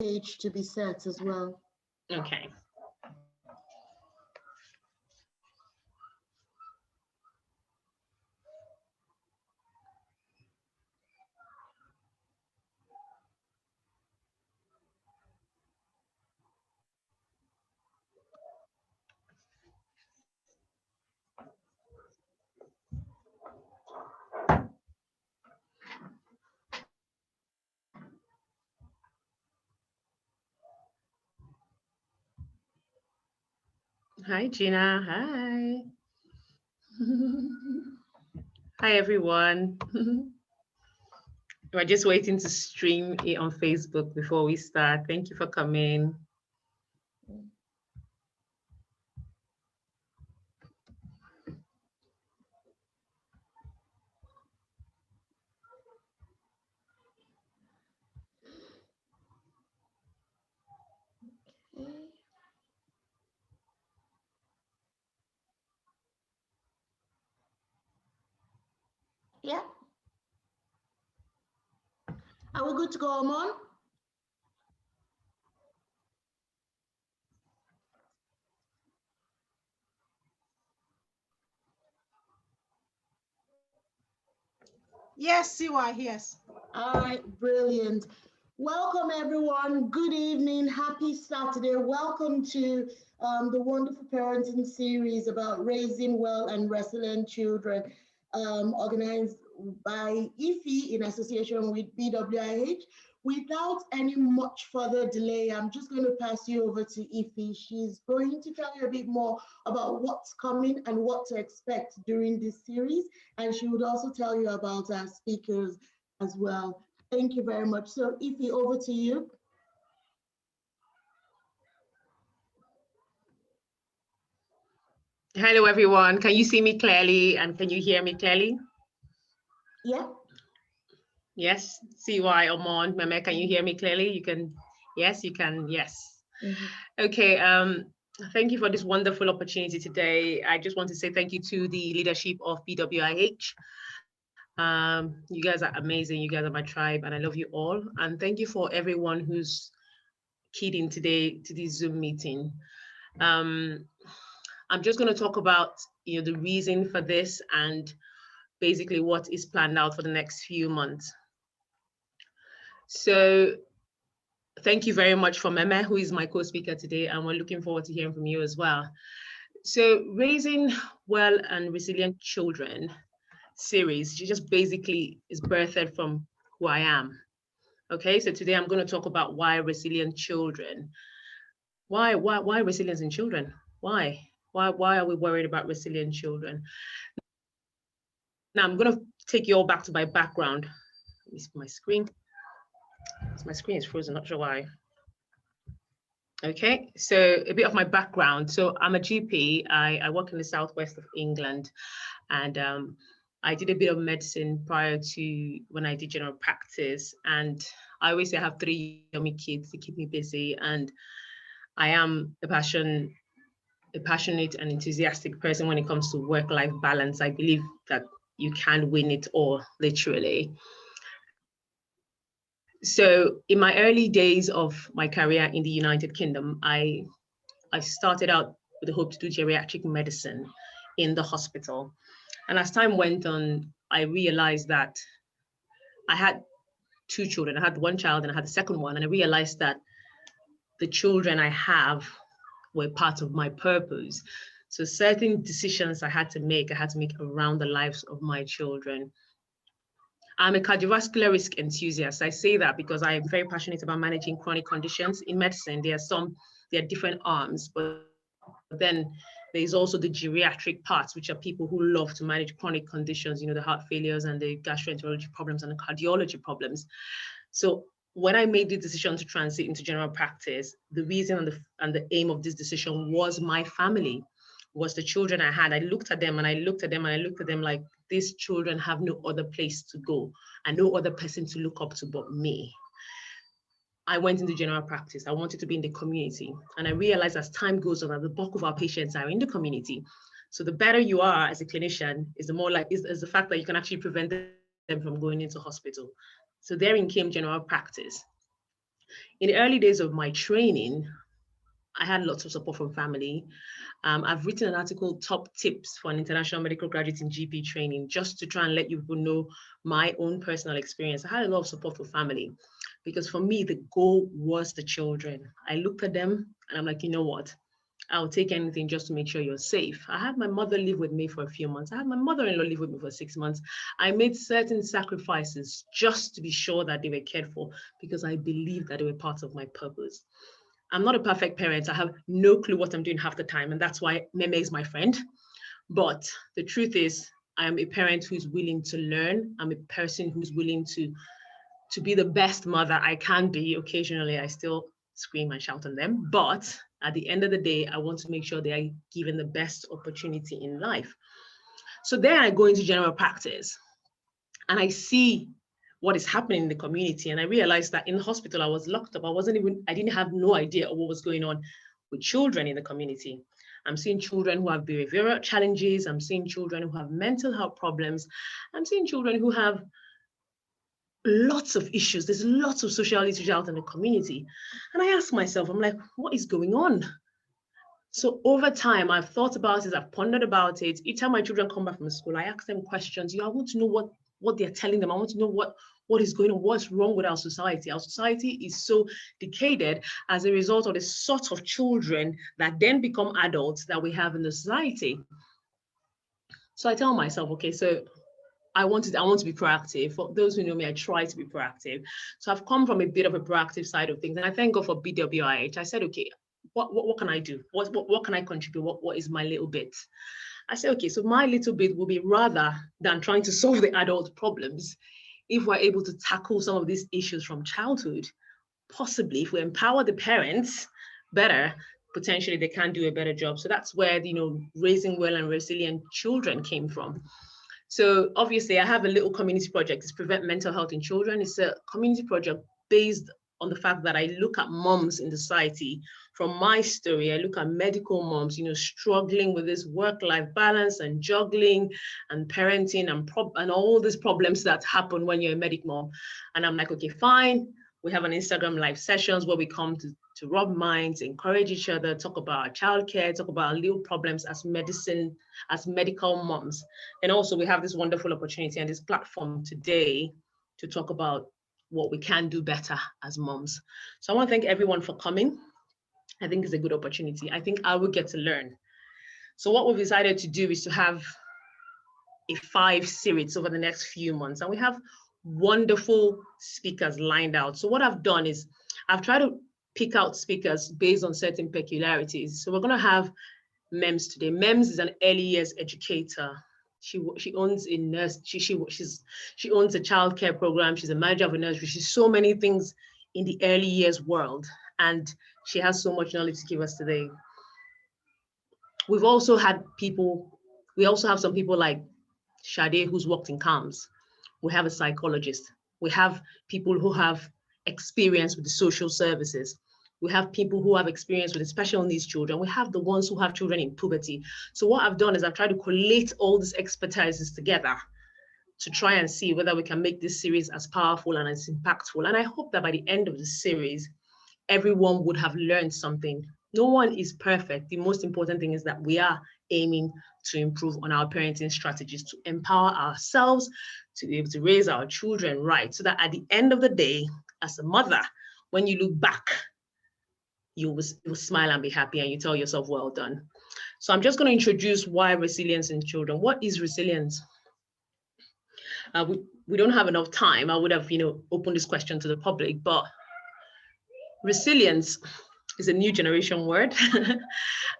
page to be set as well. Okay. Hi, Gina. Hi. Hi, everyone. We're just waiting to stream it on Facebook before we start. Thank you for coming. Yeah. Are we good to go, Amon? Yes, CY, yes. All right, brilliant. Welcome, everyone. Good evening. Happy Saturday. Welcome to the wonderful parenting series about raising well and resilient children, organized by IFI in association with BWIH. Without any much further delay, I'm just going to pass you over to IFI. She's going to tell you a bit more about what's coming and what to expect during this series. And she would also tell you about our speakers as well. Thank you very much. So Ify, over to you. Hello, everyone. Can you see me clearly and can you hear me clearly? Yeah. Yes. CY, Omon, Meme, can you hear me clearly? You can, yes, you can, yes. Okay. Thank you for this wonderful opportunity today. I just want to say thank you to the leadership of BWIH. You guys are amazing. You guys are my tribe and I love you all. And thank you for everyone who's keyed in today to this Zoom meeting. I'm just going to talk about the reason for this and basically what is planned out for the next few months. So thank you very much for Meme, who is my co-speaker today, and we're looking forward to hearing from you as well. So raising well and resilient children series, she just basically is birthed from who I am. Okay, so today I'm going to talk about why resilient children. Why resilience in children? Why are we worried about resilient children? Now I'm going to take you all back to my background. Let me see my screen. My screen is frozen, not sure why. Okay, so a bit of my background. So I'm a GP. I work in the southwest of England, and I did a bit of medicine prior to when I did general practice. And I always say I have 3 yummy kids to keep me busy, and I am a passionate and enthusiastic person when it comes to work-life balance. I believe that you can win it all, literally. So in my early days of my career in the United Kingdom, I started out with the hope to do geriatric medicine in the hospital. And as time went on, I realized that I had 2 children. I had 1 child and I had the second one. And I realized that the children I have were part of my purpose. So certain decisions I had to make around the lives of my children. I'm a cardiovascular risk enthusiast. I say that because I am very passionate about managing chronic conditions in medicine. There are different arms, but then there's also the geriatric parts, which are people who love to manage chronic conditions, the heart failures and the gastroenterology problems and the cardiology problems. So when I made the decision to transit into general practice, the reason and the aim of this decision was my family, was the children I had. I looked at them like, these children have no other place to go and no other person to look up to but me. I went into general practice. I wanted to be in the community. And I realized as time goes on, that the bulk of our patients are in the community. So the better you are as a clinician is the fact that you can actually prevent them from going into hospital. So therein came general practice. In the early days of my training, I had lots of support from family. I've written an article, Top Tips for an International Medical Graduate in GP Training, just to try and let you people know my own personal experience. I had a lot of support from family because for me, the goal was the children. I looked at them and I'm like, you know what? I'll take anything just to make sure you're safe. I had my mother live with me for a few months. I had my mother-in-law live with me for 6 months. I made certain sacrifices just to be sure that they were cared for because I believed that they were part of my purpose. I'm not a perfect parent. I have no clue what I'm doing half the time. And that's why Meme is my friend. But the truth is, I am a parent who's willing to learn. I'm a person who's willing to be the best mother I can be. Occasionally, I still scream and shout on them. But at the end of the day, I want to make sure they are given the best opportunity in life. So then I go into general practice and I see what is happening in the community. And I realized that in the hospital, I was locked up. I didn't have no idea of what was going on with children in the community. I'm seeing children who have behavioral challenges. I'm seeing children who have mental health problems. I'm seeing children who have lots of issues. There's lots of social issues out in the community. And I ask myself, I'm like, what is going on? So over time, I've thought about it, I've pondered about it. Each time my children come back from school, I ask them questions. I want to know what they're telling them. I want to know what is going on, what's wrong with our society. Our society is so decayed as a result of the sort of children that then become adults that we have in the society. So I tell myself, okay, so I want to be proactive. For those who know me, I try to be proactive. So I've come from a bit of a proactive side of things. And I thank God for BWIH. I said, okay, what can I do? What can I contribute? What is my little bit? I said, okay, so my little bit will be rather than trying to solve the adult problems, if we're able to tackle some of these issues from childhood, possibly if we empower the parents better, potentially they can do a better job. So that's where, raising well and resilient children came from. So obviously I have a little community project. It's Prevent Mental Health in Children. It's a community project based on the fact that I look at moms in the society. From my story, I look at medical moms, struggling with this work-life balance and juggling and parenting and all these problems that happen when you're a medic mom. And I'm like, okay, fine. We have an Instagram live sessions where we come to rub minds, encourage each other, talk about our childcare, talk about our little problems as medical moms. And also we have this wonderful opportunity and this platform today to talk about what we can do better as moms. So I want to thank everyone for coming. I think it's a good opportunity. I think I will get to learn. So what we've decided to do is to have a 5 series over the next few months. And we have wonderful speakers lined out. So what I've done is I've tried to pick out speakers based on certain peculiarities. So we're going to have MEMS today. MEMS is an early years educator. She owns a nurse. She owns a childcare program. She's a manager of a nursery. She's so many things in the early years world, and she has so much knowledge to give us today. We also have some people like Sade, who's worked in CAMS. We have a psychologist. We have people who have experience with the social services. We have people who have experience with the special needs children. We have the ones who have children in puberty. So what I've done is I've tried to collate all these expertises together to try and see whether we can make this series as powerful and as impactful. And I hope that by the end of the series, everyone would have learned something. No one is perfect. The most important thing is that we are aiming to improve on our parenting strategies, to empower ourselves, to be able to raise our children right, so that at the end of the day, as a mother, when you look back, you will smile and be happy and you tell yourself, well done. So I'm just going to introduce why resilience in children. What is resilience? We don't have enough time. I would have, opened this question to the public, but resilience is a new generation word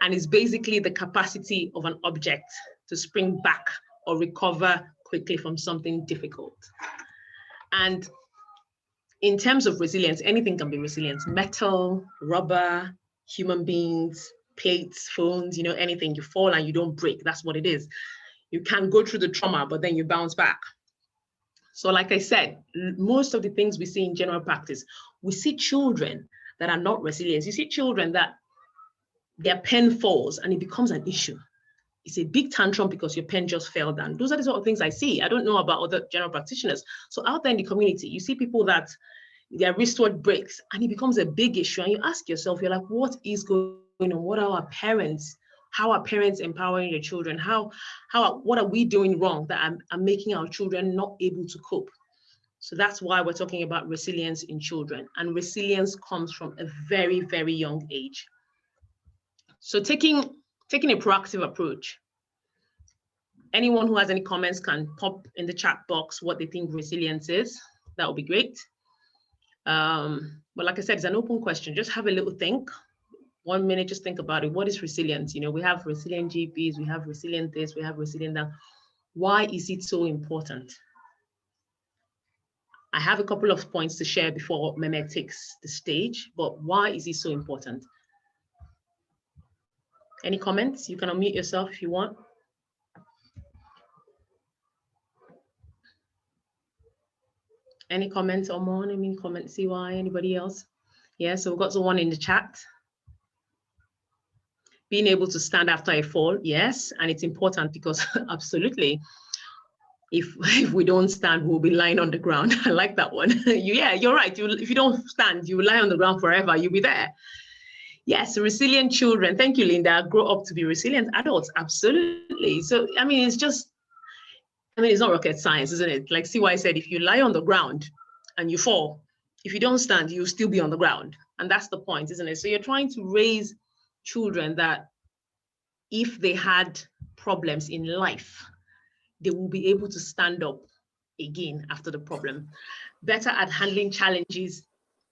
and it's basically the capacity of an object to spring back or recover quickly from something difficult. And in terms of resilience, anything can be resilient. Metal, rubber, human beings, plates, phones, anything. You fall and you don't break. That's what it is. You can go through the trauma, but then you bounce back. So like I said, most of the things we see in general practice, we see children that are not resilient. You see children that their pen falls and it becomes an issue. It's a big tantrum because your pen just fell down. Those are the sort of things I see. I don't know about other general practitioners. So out there in the community, you see people that their wristwatch breaks, and it becomes a big issue. And you ask yourself, you're like, what is going on? What are our parents? How are parents empowering their children? What are we doing wrong that are making our children not able to cope? So that's why we're talking about resilience in children. And resilience comes from a very, very young age. So taking a proactive approach. Anyone who has any comments can pop in the chat box what they think resilience is. That would be great. But like I said, it's an open question. Just have a little think. 1 minute, just think about it. What is resilience? You know, we have resilient GPs, we have resilient this, we have resilient that. Why is it so important? I have a couple of points to share before Mehmet takes the stage, but why is it so important? Any comments? You can unmute yourself if you want. Any comments, Omon? Any comments, CY? Anybody else? Yeah, so we've got someone in the chat. Being able to stand after a fall, yes, and it's important because absolutely, if we don't stand, we'll be lying on the ground. I like that one. Yeah, you're right. If you don't stand, you will lie on the ground forever. You'll be there. Yes, resilient children. Thank you, Linda. Grow up to be resilient adults. Absolutely. So, I mean, it's not rocket science, isn't it? Like CY said, if you lie on the ground and you fall, if you don't stand, you'll still be on the ground. And that's the point, isn't it? So you're trying to raise children that if they had problems in life, they will be able to stand up again after the problem. Better at handling challenges.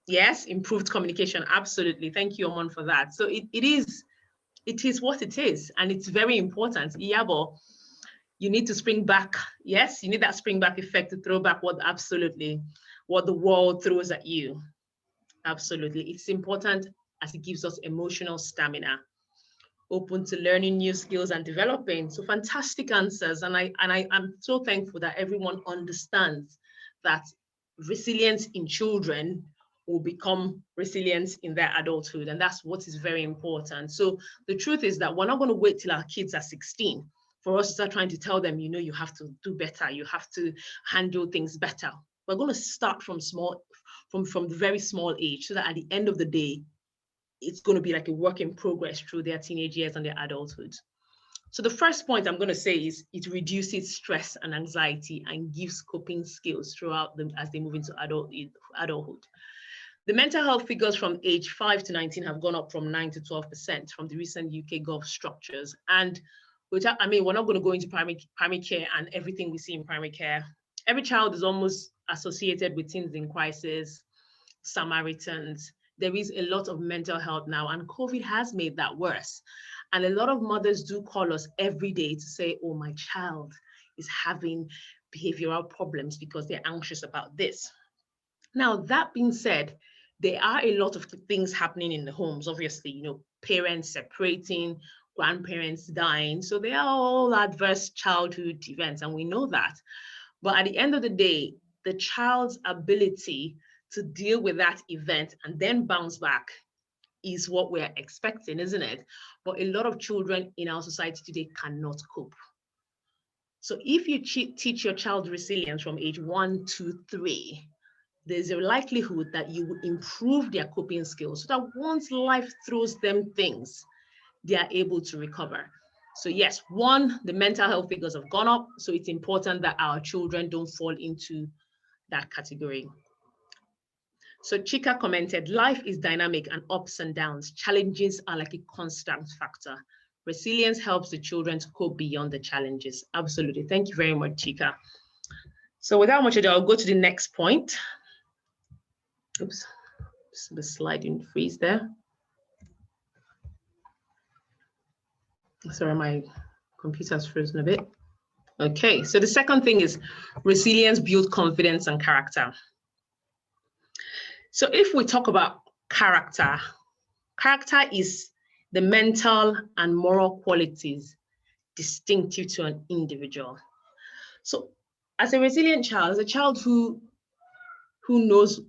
Yes, improved communication. Absolutely. Thank you, Omon, for that. So it is what it is. And it's very important. Iyabo, you need to spring back. Yes, you need that spring back effect to throw back what the world throws at you. Absolutely. It's important as it gives us emotional stamina, open to learning new skills and developing. So fantastic answers. And I'm so thankful that everyone understands that resilience in children will become resilience in their adulthood. And that's what is very important. So the truth is that we're not going to wait till our kids are 16 for us to start trying to tell them, you know, you have to do better. You have to handle things better. We're going to start from the very small age so that at the end of the day, it's going to be like a work in progress through their teenage years and their adulthood. So the first point I'm going to say is it reduces stress and anxiety and gives coping skills throughout them as they move into adulthood. The mental health figures from age 5 to 19 have gone up from 9 to 12% from the recent UK Gov structures. And we're not going to go into primary care and everything we see in primary care. Every child is almost associated with teens in crisis, Samaritans. There is a lot of mental health now, and COVID has made that worse. And a lot of mothers do call us every day to say, oh, my child is having behavioral problems because they're anxious about this. Now, that being said, there are a lot of things happening in the homes, obviously, you know, parents separating, grandparents dying. So they are all adverse childhood events, and we know that. But at the end of the day, the child's ability to deal with that event and then bounce back is what we're expecting, isn't it? But a lot of children in our society today cannot cope. So if you teach your child resilience from age 1, 2, 3, there's a likelihood that you will improve their coping skills so that once life throws them things, they are able to recover. So yes, one, the mental health figures have gone up. So it's important that our children don't fall into that category. So Chika commented, life is dynamic and ups and downs. Challenges are like a constant factor. Resilience helps the children to cope beyond the challenges. Absolutely. Thank you very much, Chika. So without much ado, I'll go to the next point. Oops, the slide didn't freeze there. Sorry, my computer's frozen a bit. Okay, so the second thing is resilience builds confidence and character. So if we talk about character, character is the mental and moral qualities distinctive to an individual. So as a resilient child, as a child who knows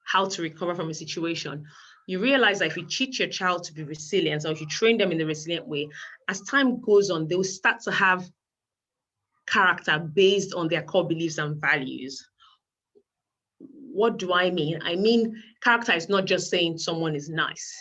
how to recover from a situation, you realize that if you teach your child to be resilient, or if you train them in the resilient way, as time goes on, they will start to have character based on their core beliefs and values. what do I mean? I mean, character is not just saying someone is nice.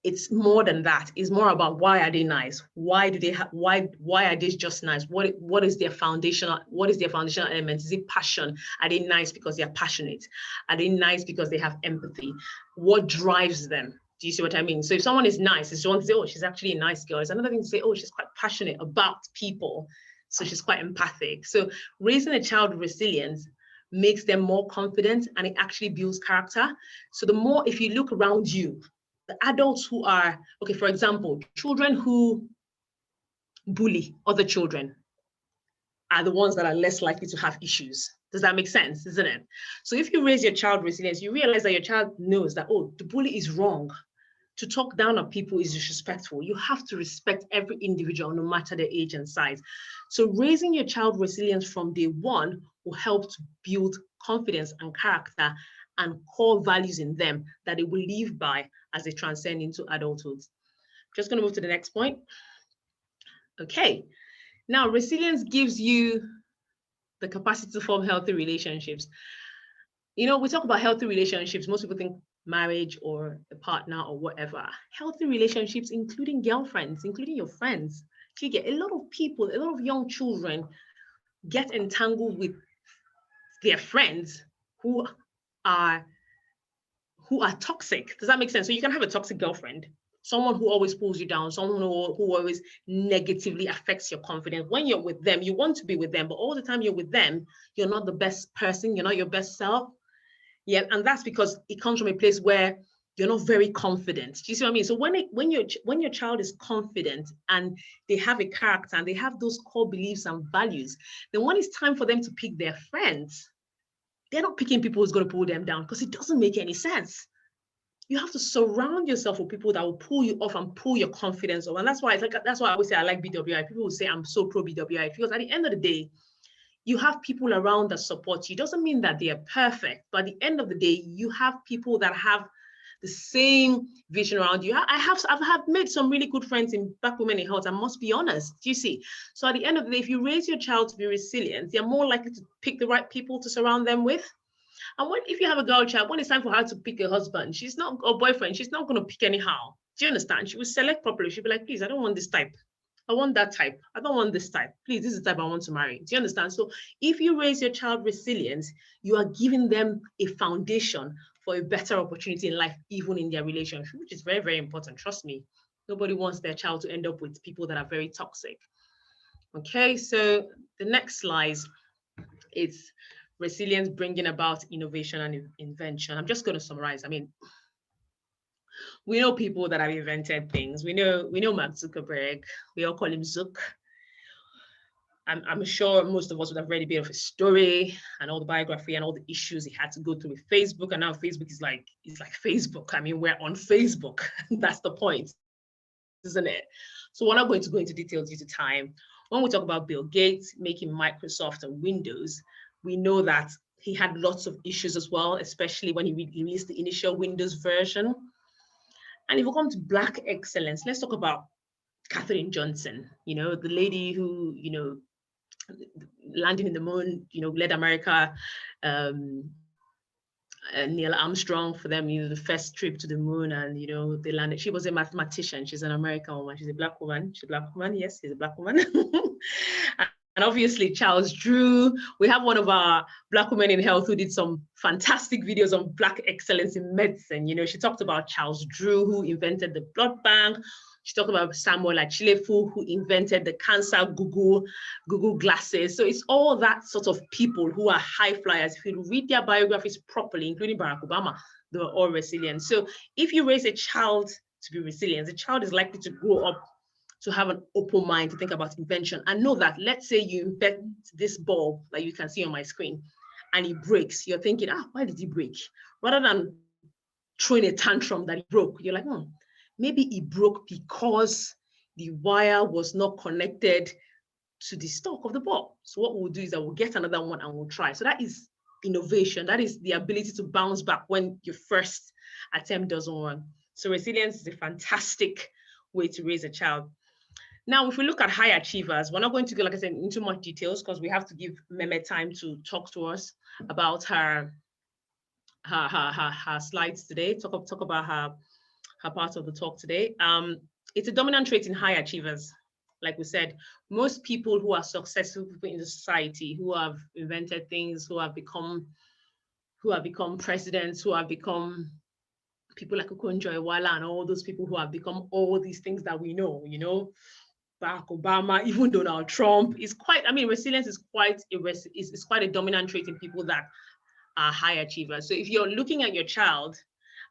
It's more than that. It's more about why are they nice? Why do they have? Why are they just nice? What is their foundational? What is their foundational element? Is it passion? Are they nice because they are passionate? Are they nice because they have empathy? What drives them? Do you see what I mean? So if someone is nice, it's one to say, oh, she's actually a nice girl. It's another thing to say, oh, she's quite passionate about people, so she's quite empathic. So raising a child with resilience makes them more confident, and it actually builds character. So the more, if you look around you, the adults who are, okay, for example, children who bully other children are the ones that are less likely to have issues. Does that make sense, isn't it? So if you raise your child resilience, you realize that your child knows that, oh, the bully is wrong. To talk down on people is disrespectful. You have to respect every individual, no matter their age and size. So raising your child resilience from day one will help to build confidence and character and core values in them that they will live by as they transcend into adulthood. Just going to move to the next point. Okay, now resilience gives you the capacity to form healthy relationships. You know, we talk about healthy relationships. Most people think marriage or a partner or whatever. Healthy relationships, including girlfriends, including your friends. You get a lot of people, a lot of young children get entangled with their friends who are toxic. Does that make sense? So you can have a toxic girlfriend, someone who always pulls you down, someone who always negatively affects your confidence. When you're with them, you want to be with them, but all the time you're with them, you're not the best person, you're not your best self. Yeah, and that's because it comes from a place where you're not very confident. Do you see what I mean? So when your child is confident and they have a character and they have those core beliefs and values, then when it's time for them to pick their friends, they're not picking people who's going to pull them down, because it doesn't make any sense. You have to surround yourself with people that will pull you off and pull your confidence off. And that's why I always say I like BWI. People will say I'm so pro BWI, because at the end of the day, you have people around that support you. It doesn't mean that they are perfect, but at the end of the day, you have people that have the same vision around you. I've made some really good friends in Black Women in Health, I must be honest, you see. So at the end of the day, if you raise your child to be resilient, they're more likely to pick the right people to surround them with. And if you have a girl child, when it's time for her to pick a husband, or boyfriend, she's not going to pick anyhow. Do you understand? She will select properly. She'll be like, please, I don't want this type. I want that type. I don't want this type. Please, this is the type I want to marry. Do you understand? So if you raise your child resilience, you are giving them a foundation for a better opportunity in life, even in their relationship, which is very, very important. Trust me. Nobody wants their child to end up with people that are very toxic. Okay, so the next slide is resilience bringing about innovation and invention. I'm just going to summarize. I mean, we know people that have invented things. We know Mark Zuckerberg. We all call him Zuck. I'm sure most of us would have read a bit of his story and all the biography and all the issues he had to go through with Facebook. And now Facebook is like Facebook. I mean, we're on Facebook. That's the point, isn't it? So we're not going to go into details due to time. When we talk about Bill Gates making Microsoft and Windows, we know that he had lots of issues as well, especially when he released the initial Windows version. And if we come to Black excellence, let's talk about Katherine Johnson, the lady who, landing in the moon, led America, Neil Armstrong for them, the first trip to the moon, and, they landed. She was a mathematician. She's an American woman. She's a Black woman. She's a Black woman. Yes, she's a Black woman. And obviously Charles Drew. We have one of our Black women in health who did some fantastic videos on Black excellence in medicine. She talked about Charles Drew, who invented the blood bank. She talked about Samuel Achilefu, who invented the cancer Google glasses. So it's all that sort of people who are high flyers. If you read their biographies properly, including Barack Obama, they were all resilient. So if you raise a child to be resilient, the child is likely to grow up to have an open mind to think about invention and know that, let's say you invent this bulb that you can see on my screen and it breaks. You're thinking, why did it break? Rather than throwing a tantrum that it broke, you're like, maybe it broke because the wire was not connected to the stalk of the bulb. So what we'll do is that we'll get another one and we'll try. So that is innovation. That is the ability to bounce back when your first attempt doesn't work. So resilience is a fantastic way to raise a child. Now, if we look at high achievers, we're not going to go, like I said, into much details because we have to give Meme time to talk to us about her slides today, talk about her part of the talk today. It's a dominant trait in high achievers. Like we said, most people who are successful people in the society, who have invented things, who have become presidents, who have become people like Okonjo Iweala and all those people who have become all these things that we know, you know, Barack Obama, even Donald Trump, is quite, I mean, resilience is quite a dominant trait in people that are high achievers. So if you're looking at your child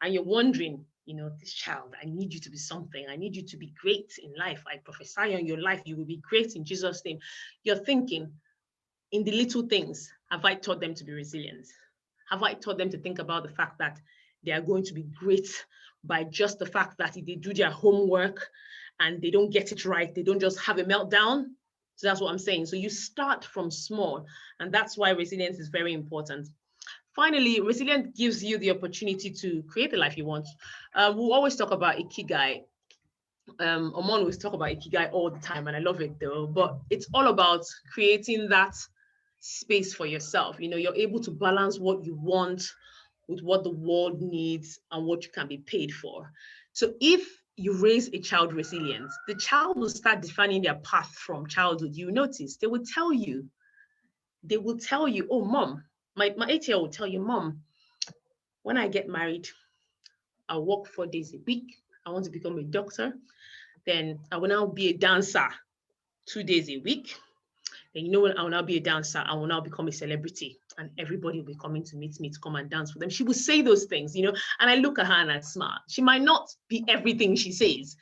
and you're wondering, you know, this child, I need you to be something. I need you to be great in life. I prophesy on your life, you will be great in Jesus' name. You're thinking, in the little things, have I taught them to be resilient? Have I taught them to think about the fact that they are going to be great by just the fact that if they do their homework and they don't get it right, they don't just have a meltdown? So that's what I'm saying. So you start from small, and that's why resilience is very important. Finally, resilience gives you the opportunity to create the life you want. We'll always talk about Ikigai. Omon always talk about Ikigai all the time, and I love it though, but it's all about creating that space for yourself. You know, you're able to balance what you want with what the world needs and what you can be paid for. So if you raise a child resilient, the child will start defining their path from childhood. You notice they will tell you, oh, mom, my 8-year-old will tell you, mom, when I get married, I'll work 4 days a week. I want to become a doctor. Then I will now be a dancer 2 days a week. Then you know when I will now be a dancer, I will now become a celebrity and everybody will be coming to meet me to come and dance for them. She will say those things, you know, and I look at her and I smile. She might not be everything she says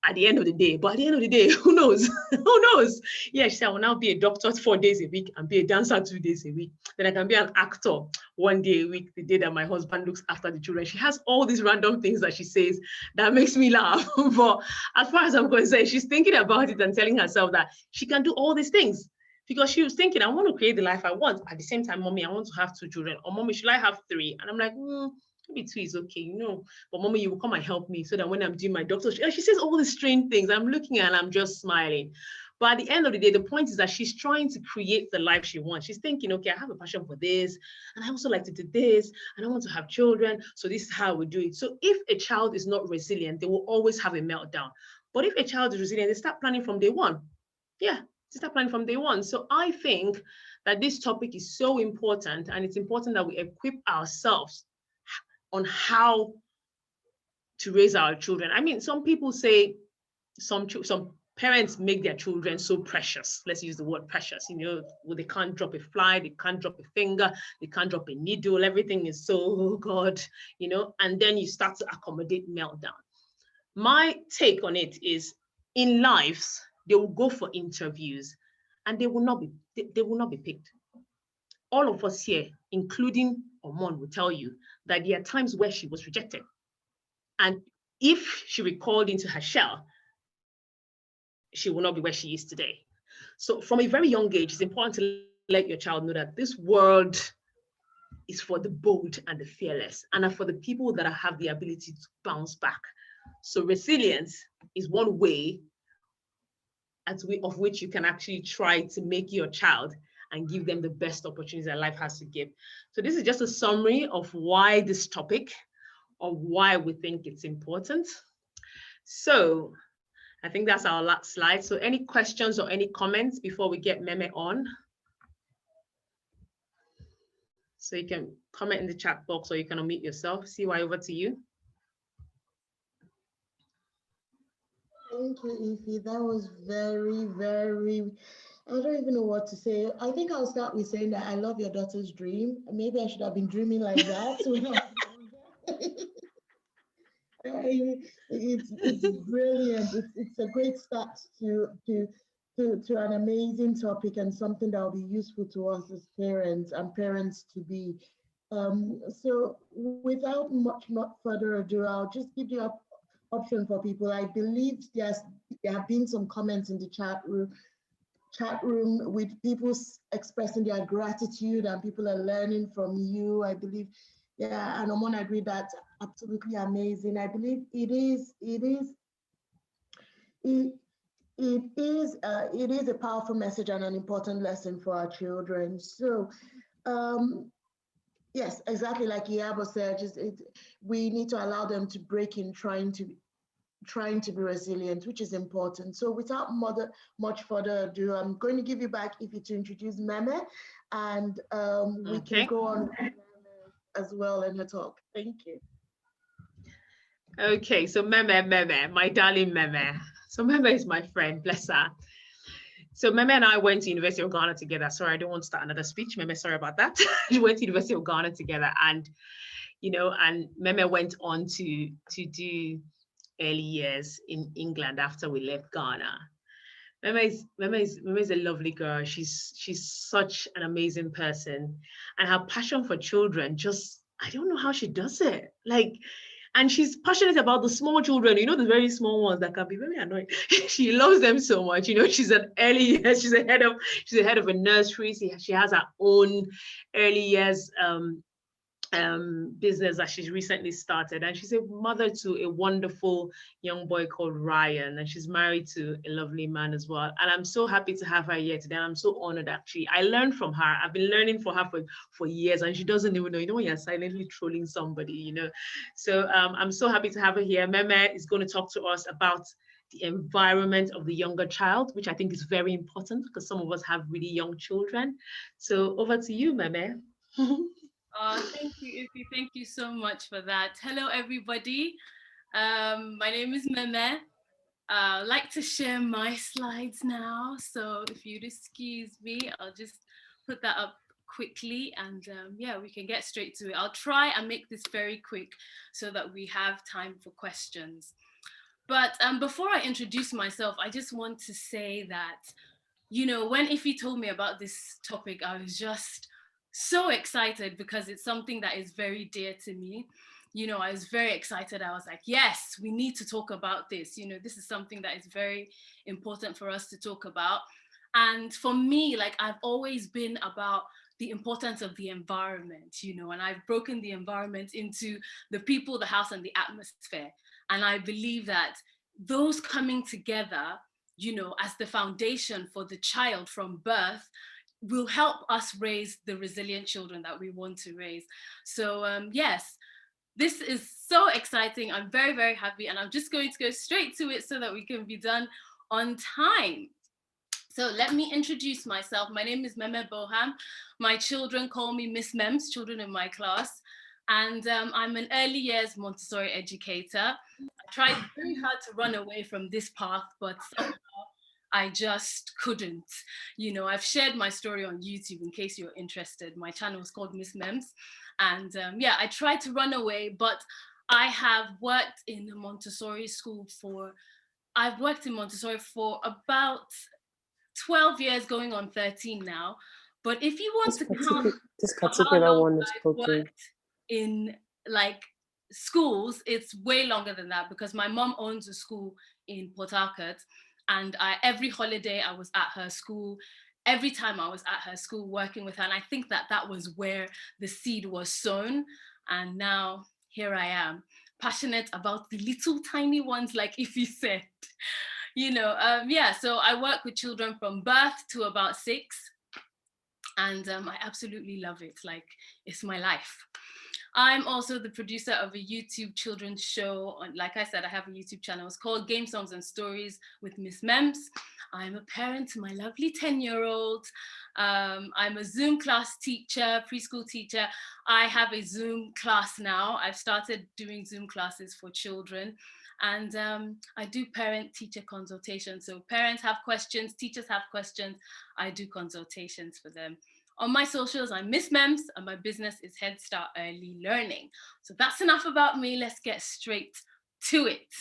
at the end of the day, but at the end of the day, who knows? Who knows? Yeah, she said, I will now be a doctor 4 days a week and be a dancer 2 days a week. Then I can be an actor 1 day a week, the day that my husband looks after the children. She has all these random things that she says that makes me laugh. But as far as I'm concerned, she's thinking about it and telling herself that she can do all these things. Because she was thinking, I want to create the life I want. At the same time, mommy, I want to have 2 children. Or mommy, should I have 3? And I'm like, maybe 2 is okay, you know. But mommy, you will come and help me so that when I'm doing my doctor, she says all these strange things. I'm looking at her and I'm just smiling. But at the end of the day, the point is that she's trying to create the life she wants. She's thinking, okay, I have a passion for this, and I also like to do this, and I want to have children. So this is how we do it. So if a child is not resilient, they will always have a meltdown. But if a child is resilient, they start planning from day one. Yeah. Start planning from day one. So I think that this topic is so important, and it's important that we equip ourselves on how to raise our children. I mean, some people say some parents make their children so precious. Let's use the word precious. You know, well, they can't drop a fly, they can't drop a finger, they can't drop a needle. Everything is so, oh God, you know, and then you start to accommodate meltdown. My take on it is, in lives, they will go for interviews and they will not be picked. All of us here, including Omon, will tell you that there are times where she was rejected. And if she recalled into her shell, she will not be where she is today. So from a very young age, it's important to let your child know that this world is for the bold and the fearless, and for the people that have the ability to bounce back. So resilience is one way of which you can actually try to make your child and give them the best opportunities that life has to give. So this is just a summary of why this topic, or why we think it's important. So I think that's our last slide. So any questions or any comments before we get Meme on? So you can comment in the chat box, or you can unmute yourself. CY, over to you. Thank you, Ify. That was very, very, I don't even know what to say. I think I'll start with saying that I love your daughter's dream. Maybe I should have been dreaming like that when I was younger. It's brilliant. It's a great start to an amazing topic, and something that will be useful to us as parents and parents to be. So without much further ado, I'll just give you up option for people. I believe there have been some comments in the chat room with people expressing their gratitude, and people are learning from you. I believe, yeah, and Omon agree, that's absolutely amazing. I believe it is it is a powerful message and an important lesson for our children. So yes, exactly like Iyabo said, we need to allow them to break in trying to be resilient, which is important. So without much further ado, I'm going to give you back Ify to introduce Meme, and we can go on as well in her talk. Thank you. Okay, so Meme, my darling Meme. So Meme is my friend, bless her. So Meme and I went to University of Ghana together. Sorry, I don't want to start another speech. Meme, sorry about that. We went to University of Ghana together, and and Meme went on to do early years in England after we left Ghana. Meme is a lovely girl. She's such an amazing person, and her passion for children, just I don't know how she does it. And she's passionate about the small children, the very small ones that can be very annoying. She loves them so much. She's an early years, she's the head of a nursery. She has her own early years business that she's recently started, and she's a mother to a wonderful young boy called Ryan, and she's married to a lovely man as well. And I'm so happy to have her here today. And I'm so honored, actually. I learned from her. I've been learning from her for years, and she doesn't even know, when you're silently trolling somebody, So I'm so happy to have her here. Meme is going to talk to us about the environment of the younger child, which I think is very important because some of us have really young children. So over to you, Meme. Thank you, Ify. Thank you so much for that. Hello, everybody. My name is Meme. I'd like to share my slides now. So if you'd excuse me, I'll just put that up quickly, and yeah, we can get straight to it. I'll try and make this very quick so that we have time for questions. But before I introduce myself, I just want to say that, when Ify told me about this topic, I was just so excited because it's something that is very dear to me. I was very excited. I was like, yes, we need to talk about this. This is something that is very important for us to talk about. And for me, I've always been about the importance of the environment, and I've broken the environment into the people, the house, and the atmosphere. And I believe that those coming together, as the foundation for the child from birth, will help us raise the resilient children that we want to raise. So yes, this is so exciting. I'm very, very happy, and I'm just going to go straight to it so that we can be done on time. So let me introduce myself. My name is Meme Boham. My children call me Miss Mems, children in my class. And I'm an early years Montessori educator. I tried very hard to run away from this path, but somehow I just couldn't. I've shared my story on YouTube in case you're interested. My channel is called Miss Mems. And yeah, I tried to run away, but I have worked in a Montessori school I've worked in Montessori for about 12 years, going on 13 now. But if you want to count this particular one is worked in schools, it's way longer than that, because my mom owns a school in Port Harcourt, and every holiday I was at her school. Every time I was at her school working with her, and I think that was where the seed was sown. And now here I am, passionate about the little tiny ones, like Ify said. Yeah, so I work with children from birth to about 6, and I absolutely love it. It's my life. I'm also the producer of a YouTube children's show. Like I said, I have a YouTube channel. It's called Game Songs and Stories with Miss Mems. I'm a parent to my lovely 10-year-old. I'm a Zoom class teacher, preschool teacher. I have a Zoom class now. I've started doing Zoom classes for children. And I do parent-teacher consultations. So parents have questions, teachers have questions. I do consultations for them. On my socials, I'm Miss Mems, and my business is Head Start Early Learning. So that's enough about me. Let's get straight to it.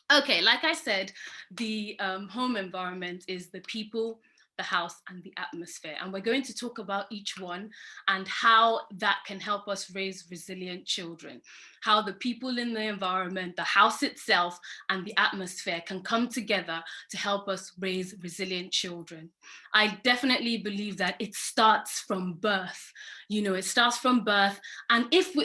Okay, like I said, the home environment is the people, the house, and the atmosphere. And we're going to talk about each one and how that can help us raise resilient children, how the people in the environment, the house itself, and the atmosphere can come together to help us raise resilient children. I definitely believe that it starts from birth. It starts from birth. And if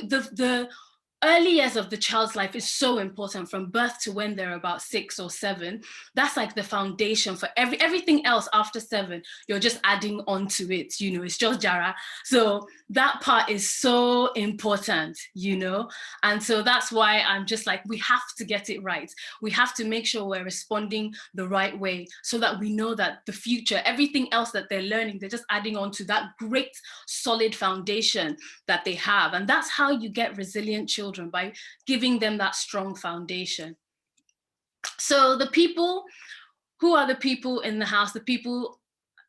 early years of the child's life is so important, from birth to when they're about 6 or 7. That's like the foundation for everything else after 7. You're just adding on to it, you know, it's just Jara. So that part is so important, you know? And so that's why I'm just like, we have to get it right. We have to make sure we're responding the right way so that we know that the future, everything else that they're learning, they're just adding on to that great solid foundation that they have. And that's how you get resilient children, by giving them that strong foundation. So the people, who are the people in the house? The people,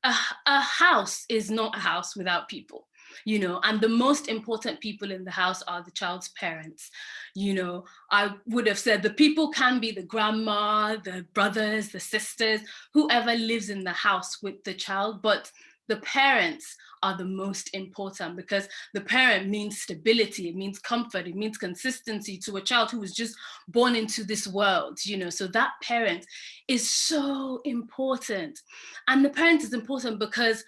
a house is not a house without people, you know, and the most important people in the house are the child's parents. You know, I would have said the people can be the grandma, the brothers, the sisters, whoever lives in the house with the child, but the parents are the most important, because the parent means stability, it means comfort, it means consistency to a child who was just born into this world, you know. So that parent is so important. And the parent is important because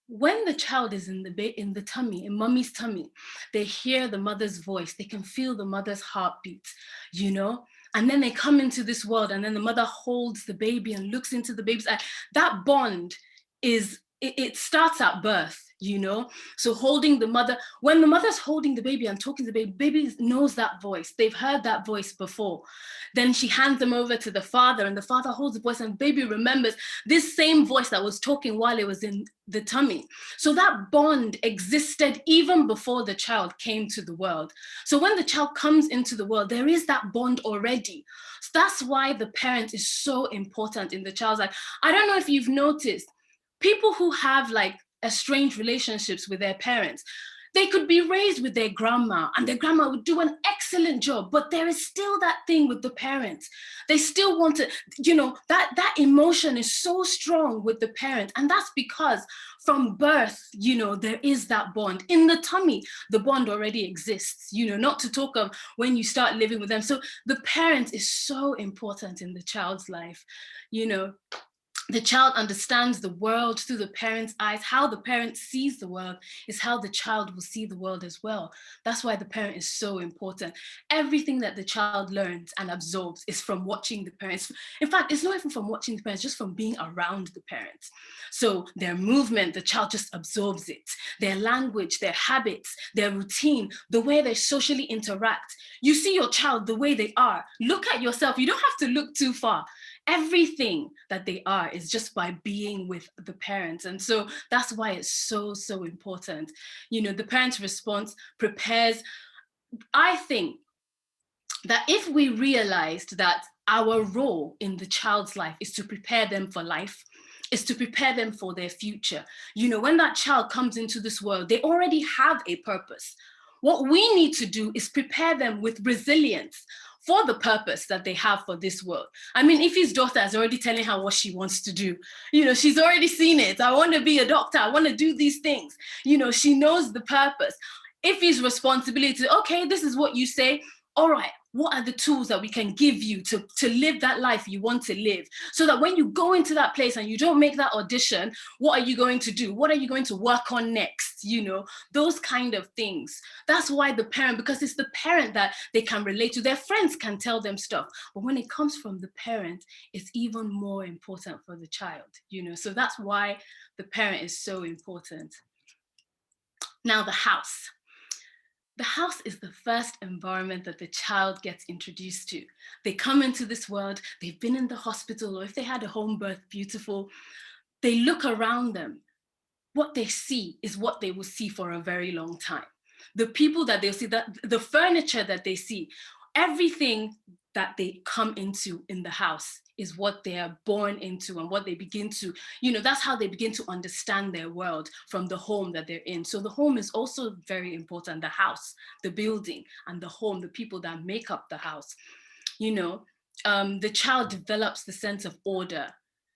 when the child is in the tummy, in mommy's tummy, they hear the mother's voice, they can feel the mother's heartbeat, you know. And then they come into this world, and then the mother holds the baby and looks into the baby's eye. That bond is, it starts at birth, you know. So holding the mother, when the mother's holding the baby and talking to the baby, baby knows that voice, they've heard that voice before. Then she hands them over to the father, and the father holds the voice, and baby remembers this same voice that was talking while it was in the tummy. So that bond existed even before the child came to the world. So when the child comes into the world, there is that bond already. So that's why the parent is so important in the child's life. I don't know if you've noticed, people who have like estranged relationships with their parents, they could be raised with their grandma, and their grandma would do an excellent job, but there is still that thing with the parents. They still want to, you know, that emotion is so strong with the parent. And that's because from birth, you know, there is that bond. In the tummy, the bond already exists, you know, not to talk of when you start living with them. So the parent is so important in the child's life, you know. The child understands the world through the parent's eyes. How the parent sees the world is how the child will see the world as well. That's why the parent is so important. Everything that the child learns and absorbs is from watching the parents. In fact, it's not even from watching the parents, just from being around the parents. So their movement, the child just absorbs it. Their language, their habits, their routine, the way they socially interact. You see your child the way they are. Look at yourself. You don't have to look too far. Everything that they are is just by being with the parents. And so that's why it's so, so important. You know, the parent's response prepares. I think that if we realized that our role in the child's life is to prepare them for life, is to prepare them for their future. You know, when that child comes into this world, they already have a purpose. What we need to do is prepare them with resilience for the purpose that they have for this world. I mean, if his daughter is already telling her what she wants to do, you know, she's already seen it. I want to be a doctor. I want to do these things. You know, she knows the purpose. If his responsibility, okay, this is what you say. All right, what are the tools that we can give you to live that life you want to live? So that when you go into that place and you don't make that audition, what are you going to do? What are you going to work on next? You know, those kind of things. That's why the parent, because it's the parent that they can relate to. Their friends can tell them stuff, but when it comes from the parent, it's even more important for the child, you know? So that's why the parent is so important. Now, the house. The house is the first environment that the child gets introduced to. They come into this world, they've been in the hospital, or if they had a home birth, beautiful. They look around them. What they see is what they will see for a very long time. The people that they'll see, the furniture that they see, everything that they come into in the house is what they are born into and what they begin to, you know, that's how they begin to understand their world from the home that they're in. So the home is also very important, the house, the building, and the home, the people that make up the house. You know, the child develops the sense of order.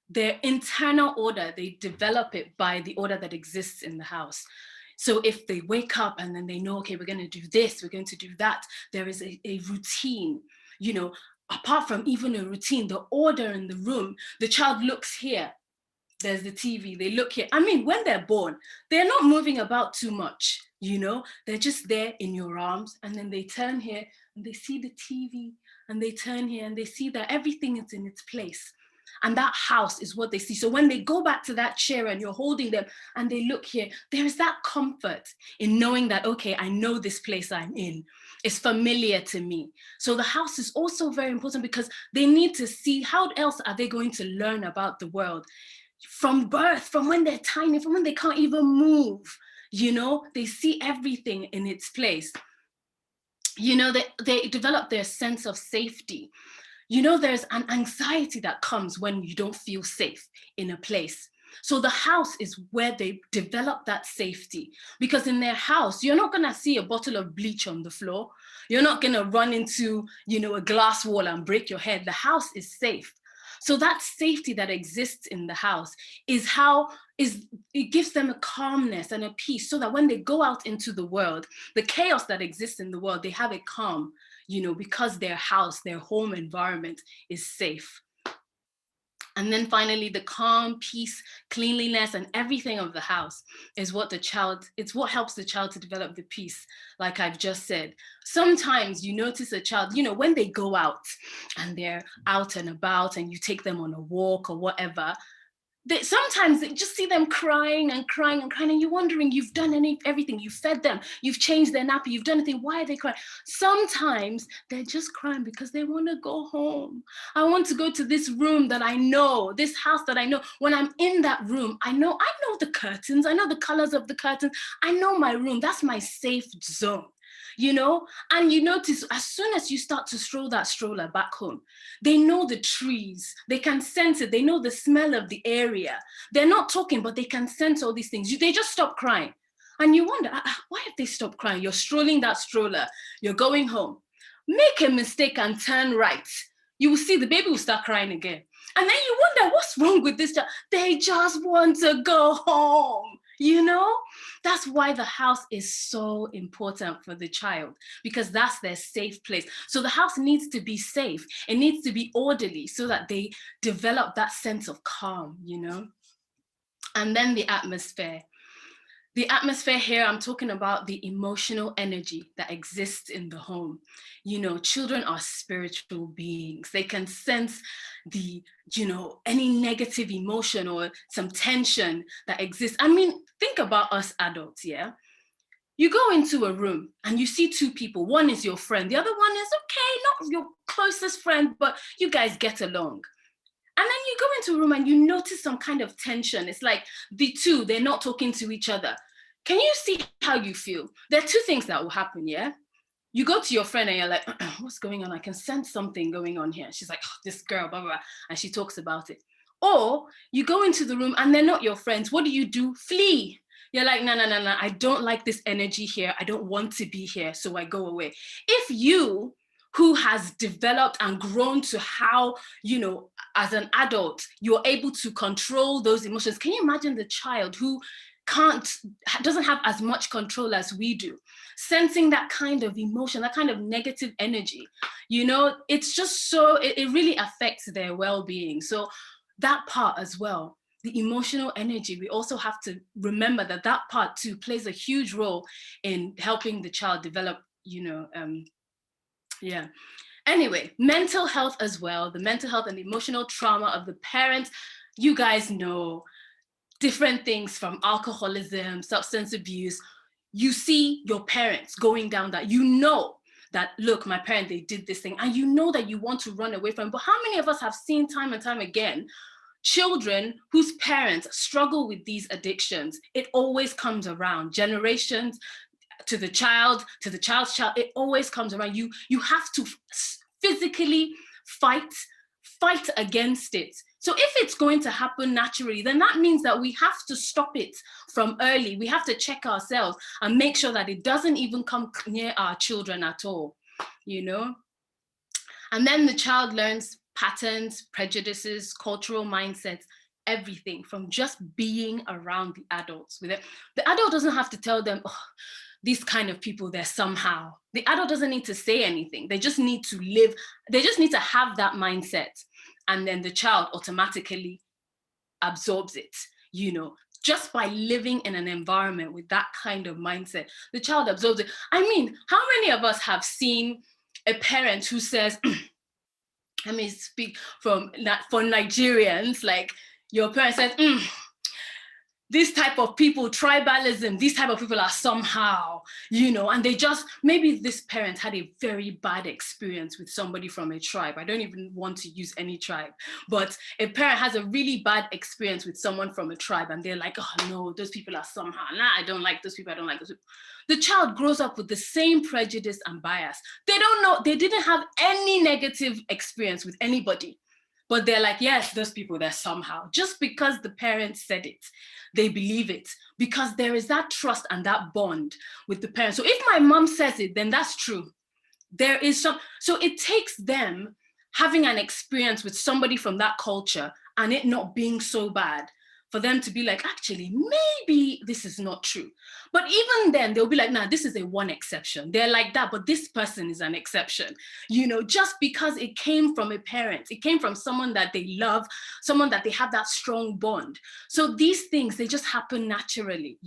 Their internal order, they develop it by the order that exists in the house. So if they wake up and then they know, okay, we're going to do this, we're going to do that, there is a routine, you know. Apart from even a routine, the order in the room, the child looks here, there's the TV, they look here. I mean, when they're born, they're not moving about too much, you know, they're just there in your arms, and then they turn here, and they see the TV, and they turn here and they see that everything is in its place. And that house is what they see. So when they go back to that chair and you're holding them and they look here, there is that comfort in knowing that, okay, I know this place I'm in. It's familiar to me. So the house is also very important because they need to see how else are they going to learn about the world from birth, from when they're tiny, from when they can't even move. You know, they see everything in its place. You know, they develop their sense of safety. You know, there's an anxiety that comes when you don't feel safe in a place. So the house is where they develop that safety, because in their house, you're not gonna see a bottle of bleach on the floor. You're not gonna run into, you know, a glass wall and break your head. The house is safe. So that safety that exists in the house it gives them a calmness and a peace, so that when they go out into the world, the chaos that exists in the world, they have a calm, you know, because their house, their home environment is safe. And then finally, the calm, peace, cleanliness, and everything of the house is what it's what helps the child to develop the peace, like I've just said. Sometimes you notice a child, you know, when they go out and they're out and about and you take them on a walk or whatever, sometimes they just see them crying and crying and crying, and you're wondering, you've done everything, you've fed them, you've changed their nappy, you've done anything, why are they crying? Sometimes they're just crying because they want to go home. I want to go to this room that I know, this house that I know. When I'm in that room, I know the curtains, I know the colors of the curtains, I know my room, that's my safe zone. You know, and you notice as soon as you start to stroll that stroller back home, they know the trees, they can sense it, they know the smell of the area. They're not talking, but they can sense all these things. They just stop crying. And you wonder, why have they stopped crying? You're strolling that stroller, you're going home. Make a mistake and turn right. You will see the baby will start crying again. And then you wonder, what's wrong with this child? They just want to go home. You know, that's why the house is so important for the child, because that's their safe place. So the house needs to be safe. It needs to be orderly so that they develop that sense of calm, you know. And then the atmosphere. The atmosphere here, I'm talking about the emotional energy that exists in the home. You know, children are spiritual beings. They can sense the, you know, any negative emotion or some tension that exists. I mean, think about us adults, yeah? You go into a room and you see two people. One is your friend. The other one is, okay, not your closest friend, but you guys get along. And then you go into a room and you notice some kind of tension. It's like the two, they're not talking to each other. Can you see how you feel? There are two things that will happen, yeah? You go to your friend and you're like, what's going on? I can sense something going on here. She's like, oh, this girl, blah, blah, blah. And she talks about it. Or you go into the room and they're not your friends. What do? Flee. You're like, no, I don't like this energy here. I don't want to be here, so I go away. If you, who has developed and grown to how, you know, as an adult, you're able to control those emotions. Can you imagine the child who doesn't have as much control as we do, sensing that kind of emotion, that kind of negative energy? You know, it's just so, it really affects their well-being. So that part as well, the emotional energy, we also have to remember that that part too plays a huge role in helping the child develop, you know, yeah. Anyway, mental health as well, the mental health and emotional trauma of the parents. You guys know different things from alcoholism, substance abuse. You see your parents going down that, you know that, look, my parent, they did this thing, and you know that you want to run away from it. But how many of us have seen time and time again children whose parents struggle with these addictions? It always comes around, generations to the child's child, it always comes around. You have to physically fight against it. So if it's going to happen naturally, then that means that we have to stop it from early. We have to check ourselves and make sure that it doesn't even come near our children at all, you know? And then the child learns patterns, prejudices, cultural mindsets, everything from just being around the adults with it. The adult doesn't have to tell them, oh, these kind of people, they're somehow. The adult doesn't need to say anything. They just need to live. They just need to have that mindset. And then the child automatically absorbs it, you know, just by living in an environment with that kind of mindset, the child absorbs it. I mean, how many of us have seen a parent who says, let me speak for Nigerians, like your parent says, this type of people, tribalism, these type of people are somehow, and they just, maybe this parent had a very bad experience with somebody from a tribe. I don't even want to use any tribe, but a parent has a really bad experience with someone from a tribe and they're like, oh no, those people are somehow, I don't like those people, I don't like those people. The child grows up with the same prejudice and bias. They don't know, they didn't have any negative experience with anybody, but they're like, yes, those people, they're somehow, just because the parents said it. They believe it because there is that trust and that bond with the parents. So if my mom says it, then that's true. There is some, so it takes them having an experience with somebody from that culture and it not being so bad for them to be like, actually, maybe this is not true. But even then they'll be like, nah, this is a one exception. They're like that, but this person is an exception, just because it came from a parent, it came from someone that they love, someone that they have that strong bond. So these things, they just happen naturally,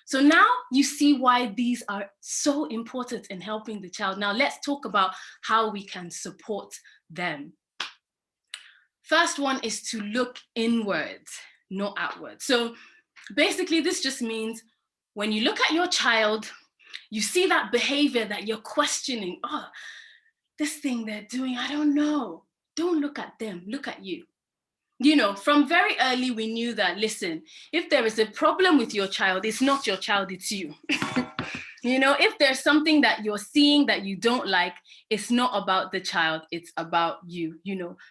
So now you see why these are so important in helping the child. Now let's talk about how we can support them. First one is to look inwards, not outwards. So basically this just means when you look at your child, you see that behavior that you're questioning, oh, this thing they're doing, I don't know. Don't look at them, look at you. From very early, we knew that, listen, if there is a problem with your child, it's not your child, it's you. If there's something that you're seeing that you don't like, it's not about the child, it's about you,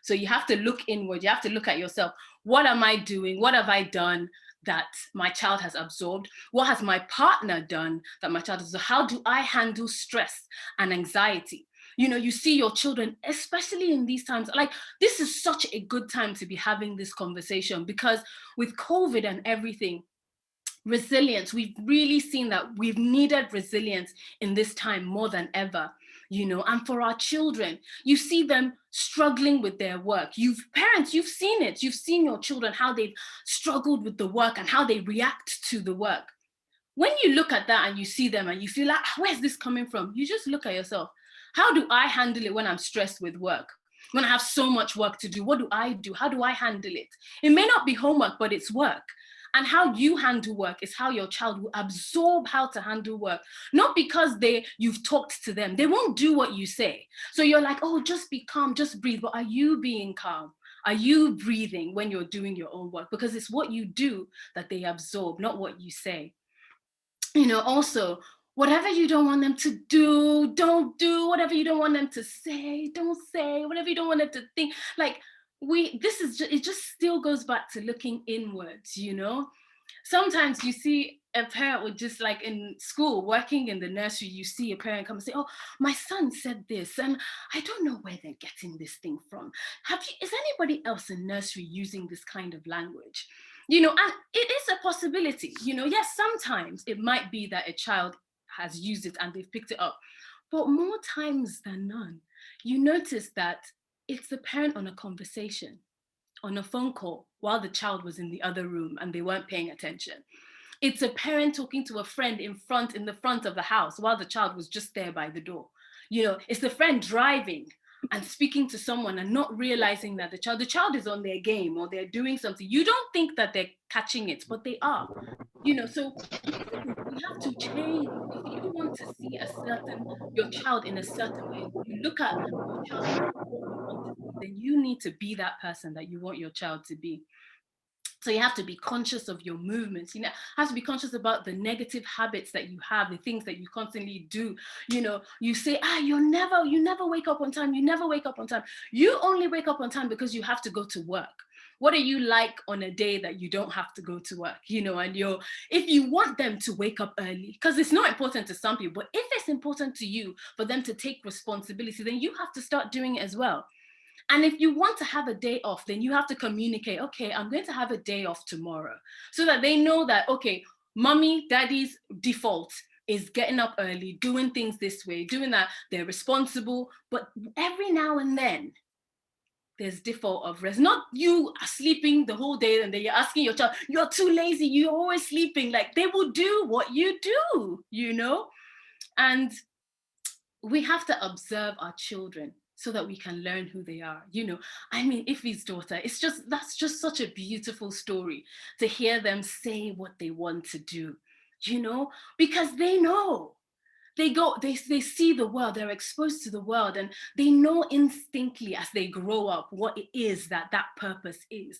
So you have to look inward, you have to look at yourself. What am I doing? What have I done that my child has absorbed? What has my partner done that my child has absorbed? How do I handle stress and anxiety? You see your children, especially in these times, like this is such a good time to be having this conversation because with COVID and everything, resilience, we've really seen that we've needed resilience in this time more than ever, and for our children, you see them struggling with their work. Parents, you've seen it. You've seen your children, how they've struggled with the work and how they react to the work. When you look at that and you see them and you feel like, where's this coming from? You just look at yourself. How do I handle it when I'm stressed with work? When I have so much work to do, what do I do? How do I handle it? It may not be homework, but it's work. And how you handle work is how your child will absorb how to handle work. Not because you've talked to them. They won't do what you say. So you're like, oh, just be calm, just breathe. But are you being calm? Are you breathing when you're doing your own work? Because it's what you do that they absorb, not what you say. Also, whatever you don't want them to do, don't do. Whatever you don't want them to say, don't say. Whatever you don't want them to think, like, it just still goes back to looking inwards, Sometimes you see a parent would just like in school, working in the nursery, you see a parent come and say, oh, my son said this, and I don't know where they're getting this thing from. Is anybody else in nursery using this kind of language? And it is a possibility, yes, sometimes it might be that a child has used it and they've picked it up, but more times than none, you notice that it's the parent on a conversation, on a phone call, while the child was in the other room and they weren't paying attention. It's a parent talking to a friend in the front of the house while the child was just there by the door. It's the friend driving and speaking to someone and not realizing that the child is on their game or they're doing something. You don't think that they're catching it, but they are. So you have to change. If you want to see your child in a certain way, you look at your child, then you need to be that person that you want your child to be. So you have to be conscious of your movements. You have to be conscious about the negative habits that you have, the things that you constantly do. You say, you never wake up on time. You never wake up on time. You only wake up on time because you have to go to work. What are you like on a day that you don't have to go to work? And if you want them to wake up early, because it's not important to some people, but if it's important to you for them to take responsibility, then you have to start doing it as well. And if you want to have a day off, then you have to communicate, okay, I'm going to have a day off tomorrow, so that they know that, okay, mommy, daddy's default is getting up early, doing things this way, doing that. They're responsible, but every now and then, there's default of rest. Not you are sleeping the whole day and then you're asking your child, you're too lazy, you're always sleeping. Like, they will do what you do, And we have to observe our children so that we can learn who they are. You know, I mean, Ife's daughter, that's just such a beautiful story to hear them say what they want to do, you know, because they know. They see the world, they're exposed to the world, and they know instinctively as they grow up what it is that purpose is.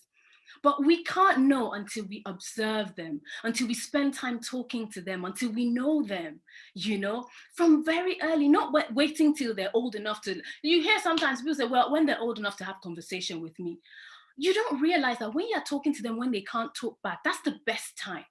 But we can't know until we observe them, until we spend time talking to them, until we know them, you know, from very early, not waiting till they're old enough to, you hear sometimes people say, well, when they're old enough to have conversation with me. You don't realize that when you're talking to them, when they can't talk back, that's the best time.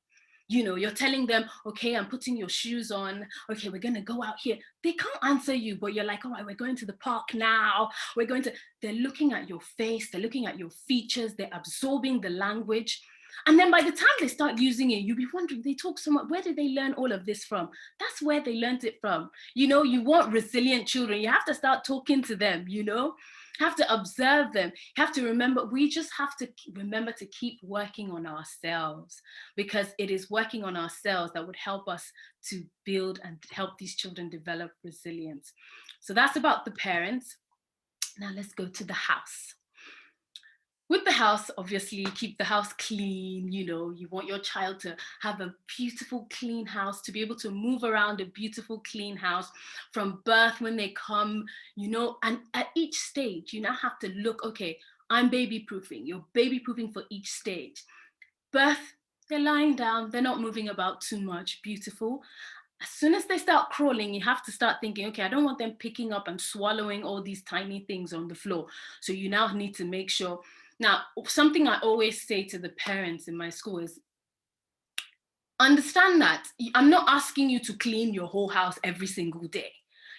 You know, you're telling them, okay, I'm putting your shoes on. Okay, we're going to go out here. They can't answer you, but you're like, all right, we're going to the park now. They're looking at your face. They're looking at your features. They're absorbing the language. And then by the time they start using it, you'll be wondering, they talk so much. Where did they learn all of this from? That's where they learned it from. You know, you want resilient children. You have to start talking to them, you know? Have to observe them, have to remember, we just have to remember to keep working on ourselves, because it is working on ourselves that would help us to build and help these children develop resilience. So that's about the parents. Now let's go to the house. With the house, obviously, keep the house clean. You know, you want your child to have a beautiful, clean house, to be able to move around a beautiful, clean house from birth when they come, you know, and at each stage, you now have to look, okay, I'm baby proofing. You're baby proofing for each stage. Birth, they're lying down, they're not moving about too much, beautiful. As soon as they start crawling, you have to start thinking, okay, I don't want them picking up and swallowing all these tiny things on the floor. So you now need to make sure. Now, something I always say to the parents in my school is, understand that I'm not asking you to clean your whole house every single day,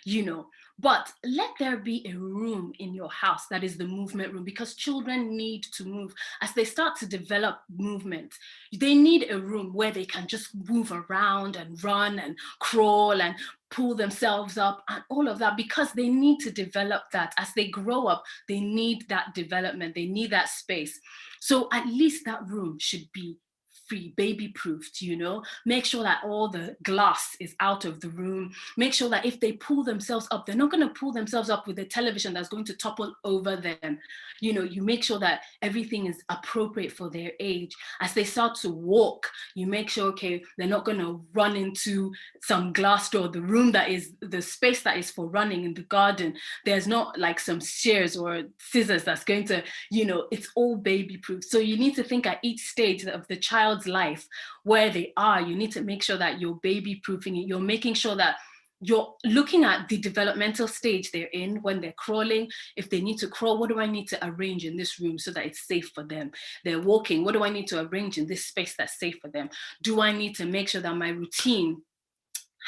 you know, but let there be a room in your house that is the movement room, because children need to move. As they start to develop movement, they need a room where they can just move around and run and crawl and pull themselves up and all of that, because they need to develop that. As they grow up, they need that development, they need that space. So at least that room should be free, baby proofed, you know, make sure that all the glass is out of the room, make sure that if they pull themselves up, they're not going to pull themselves up with a television that's going to topple over them. You know, you make sure that everything is appropriate for their age. As they start to walk, you make sure, okay, they're not going to run into some glass door. The room that is, the space that is for running in the garden, there's not like some shears or scissors that's going to, you know, it's all baby proof. So you need to think at each stage of the child's life where they are, you need to make sure that you're baby proofing it. You're making sure that you're looking at the developmental stage they're in when they're crawling. If they need to crawl, what do I need to arrange in this room so that it's safe for them? They're walking, what do I need to arrange in this space that's safe for them? Do I need to make sure that my routine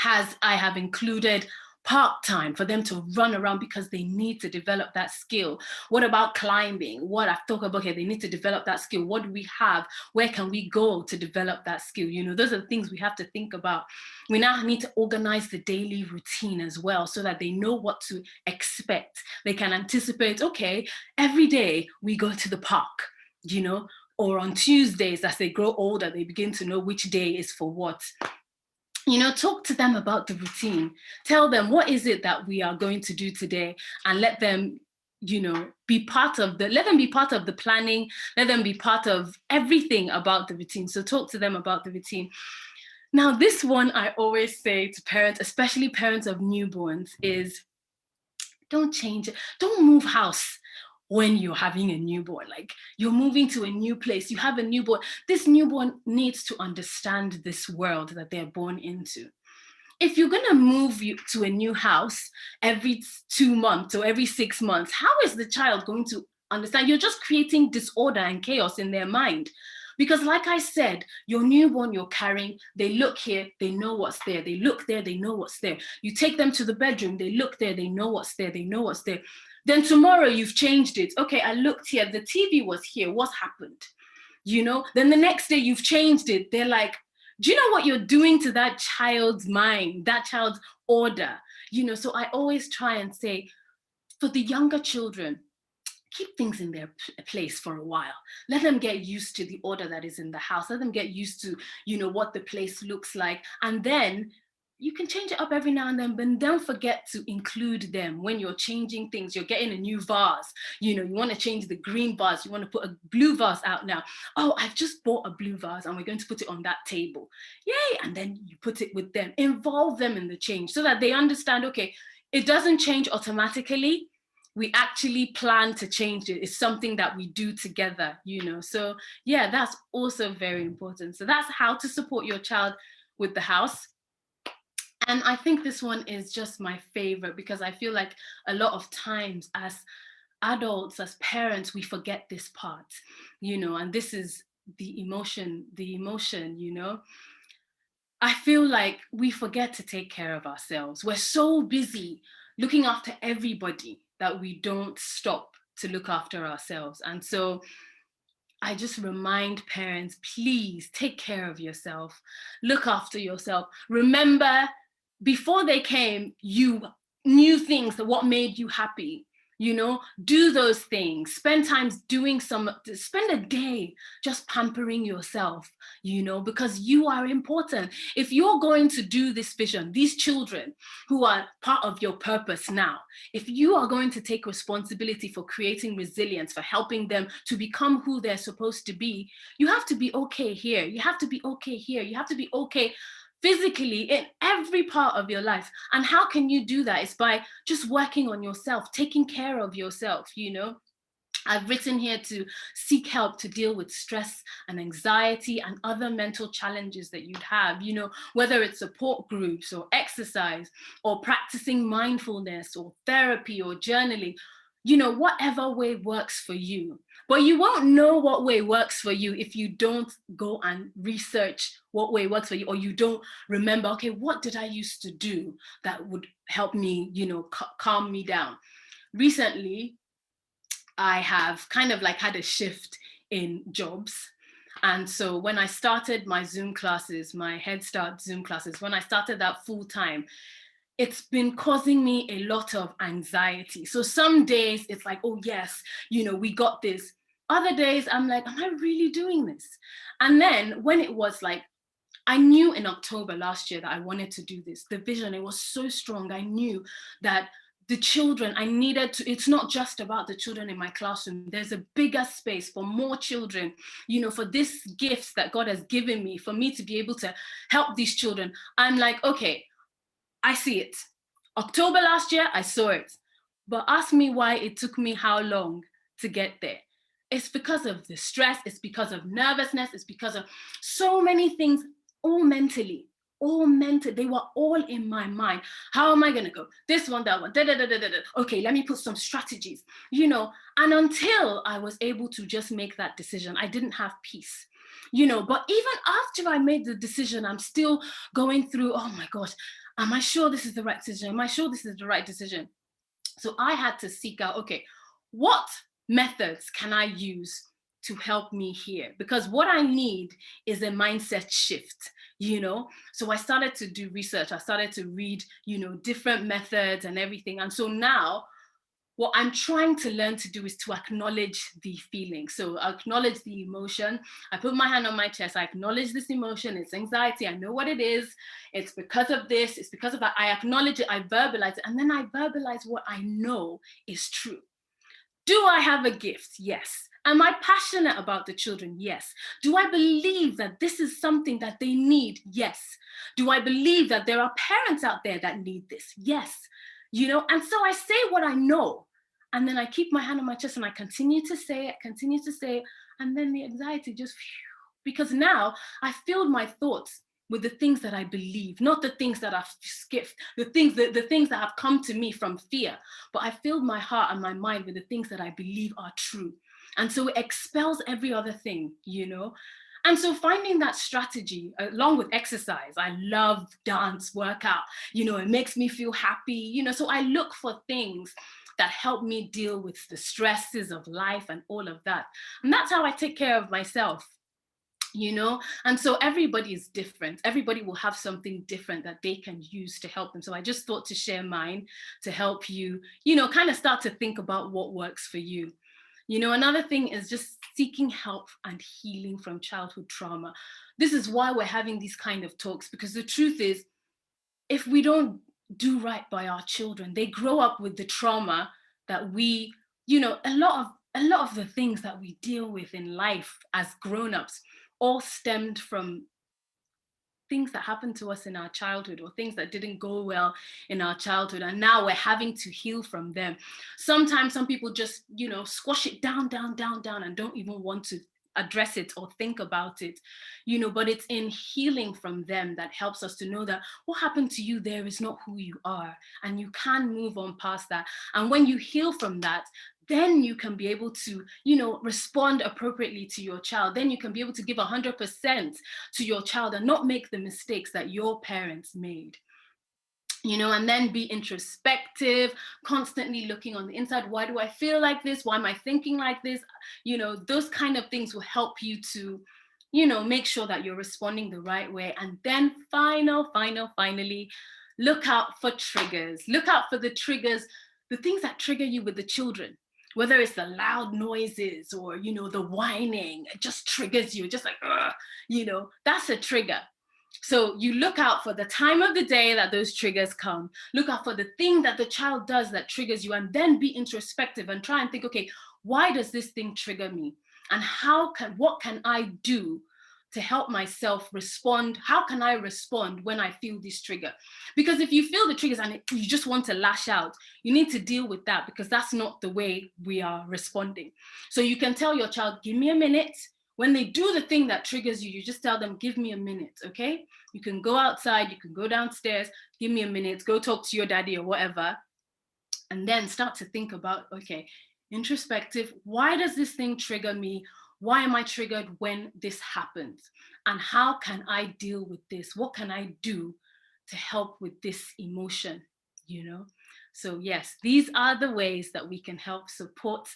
I have included park time for them to run around, because they need to develop that skill? What about climbing? What I've talked about here, they need to develop that skill. What do we have? Where can we go to develop that skill? You know, those are the things we have to think about. We now need to organize the daily routine as well, so that they know what to expect. They can anticipate, okay, every day we go to the park, you know, or on Tuesdays, as they grow older, they begin to know which day is for what. You know, talk to them about the routine. Tell them, what is it that we are going to do today? And let them, you know, let them be part of the planning. Let them be part of everything about the routine. So talk to them about the routine. Now, this one I always say to parents, especially parents of newborns, is don't change it. Don't move house when you're having a newborn. Like, you're moving to a new place, you have a newborn. This newborn needs to understand this world that they're born into. If you're going to move you to a new house every 2 months or every 6 months, how is the child going to understand? You're just creating disorder and chaos in their mind. Because like I said, your newborn you're carrying, they look here, they know what's there. They look there, they know what's there. You take them to the bedroom, they look there, they know what's there, they know what's there. Then tomorrow you've changed it. Okay, I looked here, the TV was here, what's happened? You know, then the next day you've changed it. They're like, do you know what you're doing to that child's mind, that child's order? You know, so I always try and say, for the younger children, keep things in their place for a while. Let them get used to the order that is in the house. Let them get used to, you know, what the place looks like. And then you can change it up every now and then, but don't forget to include them when you're changing things. You're getting a new vase, you know, you want to change the green vase, you want to put a blue vase out now. Oh, I've just bought a blue vase and we're going to put it on that table. Yay, and then you put it with them. Involve them in the change so that they understand, okay, it doesn't change automatically. We actually plan to change it. It's something that we do together, you know. So yeah, that's also very important. So that's how to support your child with the house. And I think this one is just my favorite because I feel like a lot of times as adults, as parents, we forget this part, you know, and this is the emotion, you know. I feel like we forget to take care of ourselves. We're so busy looking after everybody that we don't stop to look after ourselves. And so I just remind parents, please take care of yourself, look after yourself. Remember, before they came, you knew things, what made you happy, you know, do those things, spend time spend a day just pampering yourself, you know, because you are important. If you're going to do this vision, these children who are part of your purpose now, if you are going to take responsibility for creating resilience, for helping them to become who they're supposed to be, you have to be okay here. You have to be okay here. You have to be okay physically in every part of your life. And how can you do that? It's by just working on yourself, taking care of yourself, you know. I've written here to seek help to deal with stress and anxiety and other mental challenges that you'd have, you know, whether it's support groups or exercise or practicing mindfulness or therapy or journaling, you know, whatever way works for you. But you won't know what way works for you if you don't go and research what way works for you, or you don't remember, okay, what did I used to do that would help me, you know, calm me down? Recently, I have kind of like had a shift in jobs. And so when I started my Zoom classes, my Head Start Zoom classes, when I started that full time, it's been causing me a lot of anxiety. So some days it's like, oh yes, you know, we got this. Other days I'm like, am I really doing this? And then when it was like, I knew in October last year that I wanted to do this. The vision, it was so strong. I knew that the children, I needed to, it's not just about the children in my classroom. There's a bigger space for more children, you know, for this gifts that God has given me, for me to be able to help these children. I'm like, okay, I see it. October last year, I saw it. But ask me why it took me how long to get there. It's because of the stress, it's because of nervousness, it's because of so many things, all mentally. They were all in my mind. How am I gonna go? This one, that one, Okay, let me put some strategies, you know, and until I was able to just make that decision, I didn't have peace, you know. But even after I made the decision, I'm still going through, oh my gosh, am I sure this is the right decision? Am I sure this is the right decision? So I had to seek out, okay, what methods can I use to help me here? Because what I need is a mindset shift, you know? So I started to do research. I started to read, you know, different methods and everything. And so now what I'm trying to learn to do is to acknowledge the feeling. So acknowledge the emotion. I put my hand on my chest. I acknowledge this emotion. It's anxiety. I know what it is. It's because of this. It's because of that. I acknowledge it. I verbalize it. And then I verbalize what I know is true. Do I have a gift? Yes. Am I passionate about the children? Yes. Do I believe that this is something that they need? Yes. Do I believe that there are parents out there that need this? Yes. You know, and so I say what I know, and then I keep my hand on my chest and I continue to say it, and then the anxiety just, because now I filled my thoughts with the things that I believe, not the things that I've skipped, the things that have come to me from fear, but I filled my heart and my mind with the things that I believe are true. And so it expels every other thing, you know? And so finding that strategy along with exercise, I love dance, workout, you know, it makes me feel happy, you know, so I look for things that help me deal with the stresses of life and all of that. And that's how I take care of myself, you know? And so everybody is different. Everybody will have something different that they can use to help them. So I just thought to share mine to help you, you know, kind of start to think about what works for you. You know, another thing is just seeking help and healing from childhood trauma. This is why we're having these kind of talks, because the truth is, if we don't do right by our children, they grow up with the trauma that we, you know, a lot of the things that we deal with in life as grown-ups all stemmed from things that happened to us in our childhood, or things that didn't go well in our childhood, and now we're having to heal from them. Sometimes some people just, you know, squash it down and don't even want to address it or think about it, you know, but it's in healing from them that helps us to know that what happened to you there is not who you are, and you can move on past that. And when you heal from that, then you can be able to, you know, respond appropriately to your child. Then you can be able to give 100% to your child and not make the mistakes that your parents made. You know, and then be introspective, constantly looking on the inside. Why do I feel like this? Why am I thinking like this? You know, those kind of things will help you to, you know, make sure that you're responding the right way. And then finally, look out for triggers. Look out for the triggers, the things that trigger you with the children. Whether it's the loud noises or, you know, the whining, it just triggers you, just like, you know, that's a trigger. So you look out for the time of the day that those triggers come. Look out for the thing that the child does that triggers you, and then be introspective and try and think, okay, why does this thing trigger me? And what can I do to help myself respond? How can I respond when I feel this trigger? Because if you feel the triggers and you just want to lash out, you need to deal with that, because that's not the way we are responding. So you can tell your child, give me a minute. When they do the thing that triggers you, you just tell them, give me a minute, okay? You can go outside, you can go downstairs, give me a minute, go talk to your daddy or whatever. And then start to think about, okay, introspective, why does this thing trigger me? Why am I triggered when this happens? And how can I deal with this? What can I do to help with this emotion, you know? So yes, these are the ways that we can help support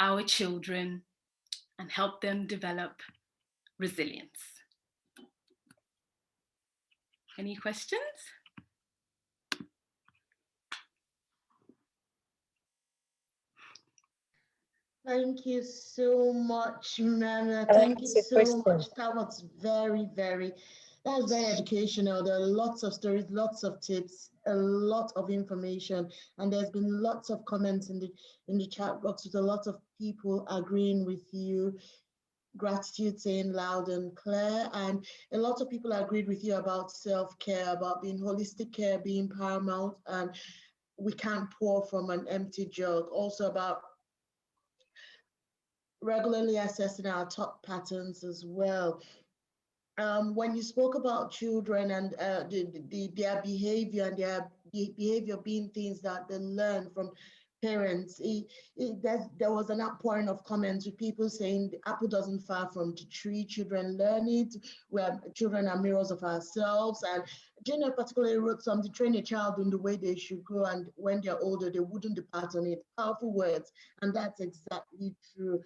our children and help them develop resilience. Any questions? Thank you so much, Mama. Thank you so much. That was very educational. There are lots of stories, lots of tips, a lot of information, and there's been lots of comments in the chat box with a lot of people agreeing with you. Gratitude saying loud and clear, and a lot of people agreed with you about self-care, about being holistic care being paramount, and we can't pour from an empty jug. Also about regularly assessing our thought patterns as well. When you spoke about children and their behavior and their behavior being things that they learn from parents, there was an outpouring of comments with people saying the apple doesn't fall from the tree, children learn it, where children are mirrors of ourselves. And Jenna particularly wrote something, train a child in the way they should go, and when they're older, they wouldn't depart on it. Powerful words, and that's exactly true.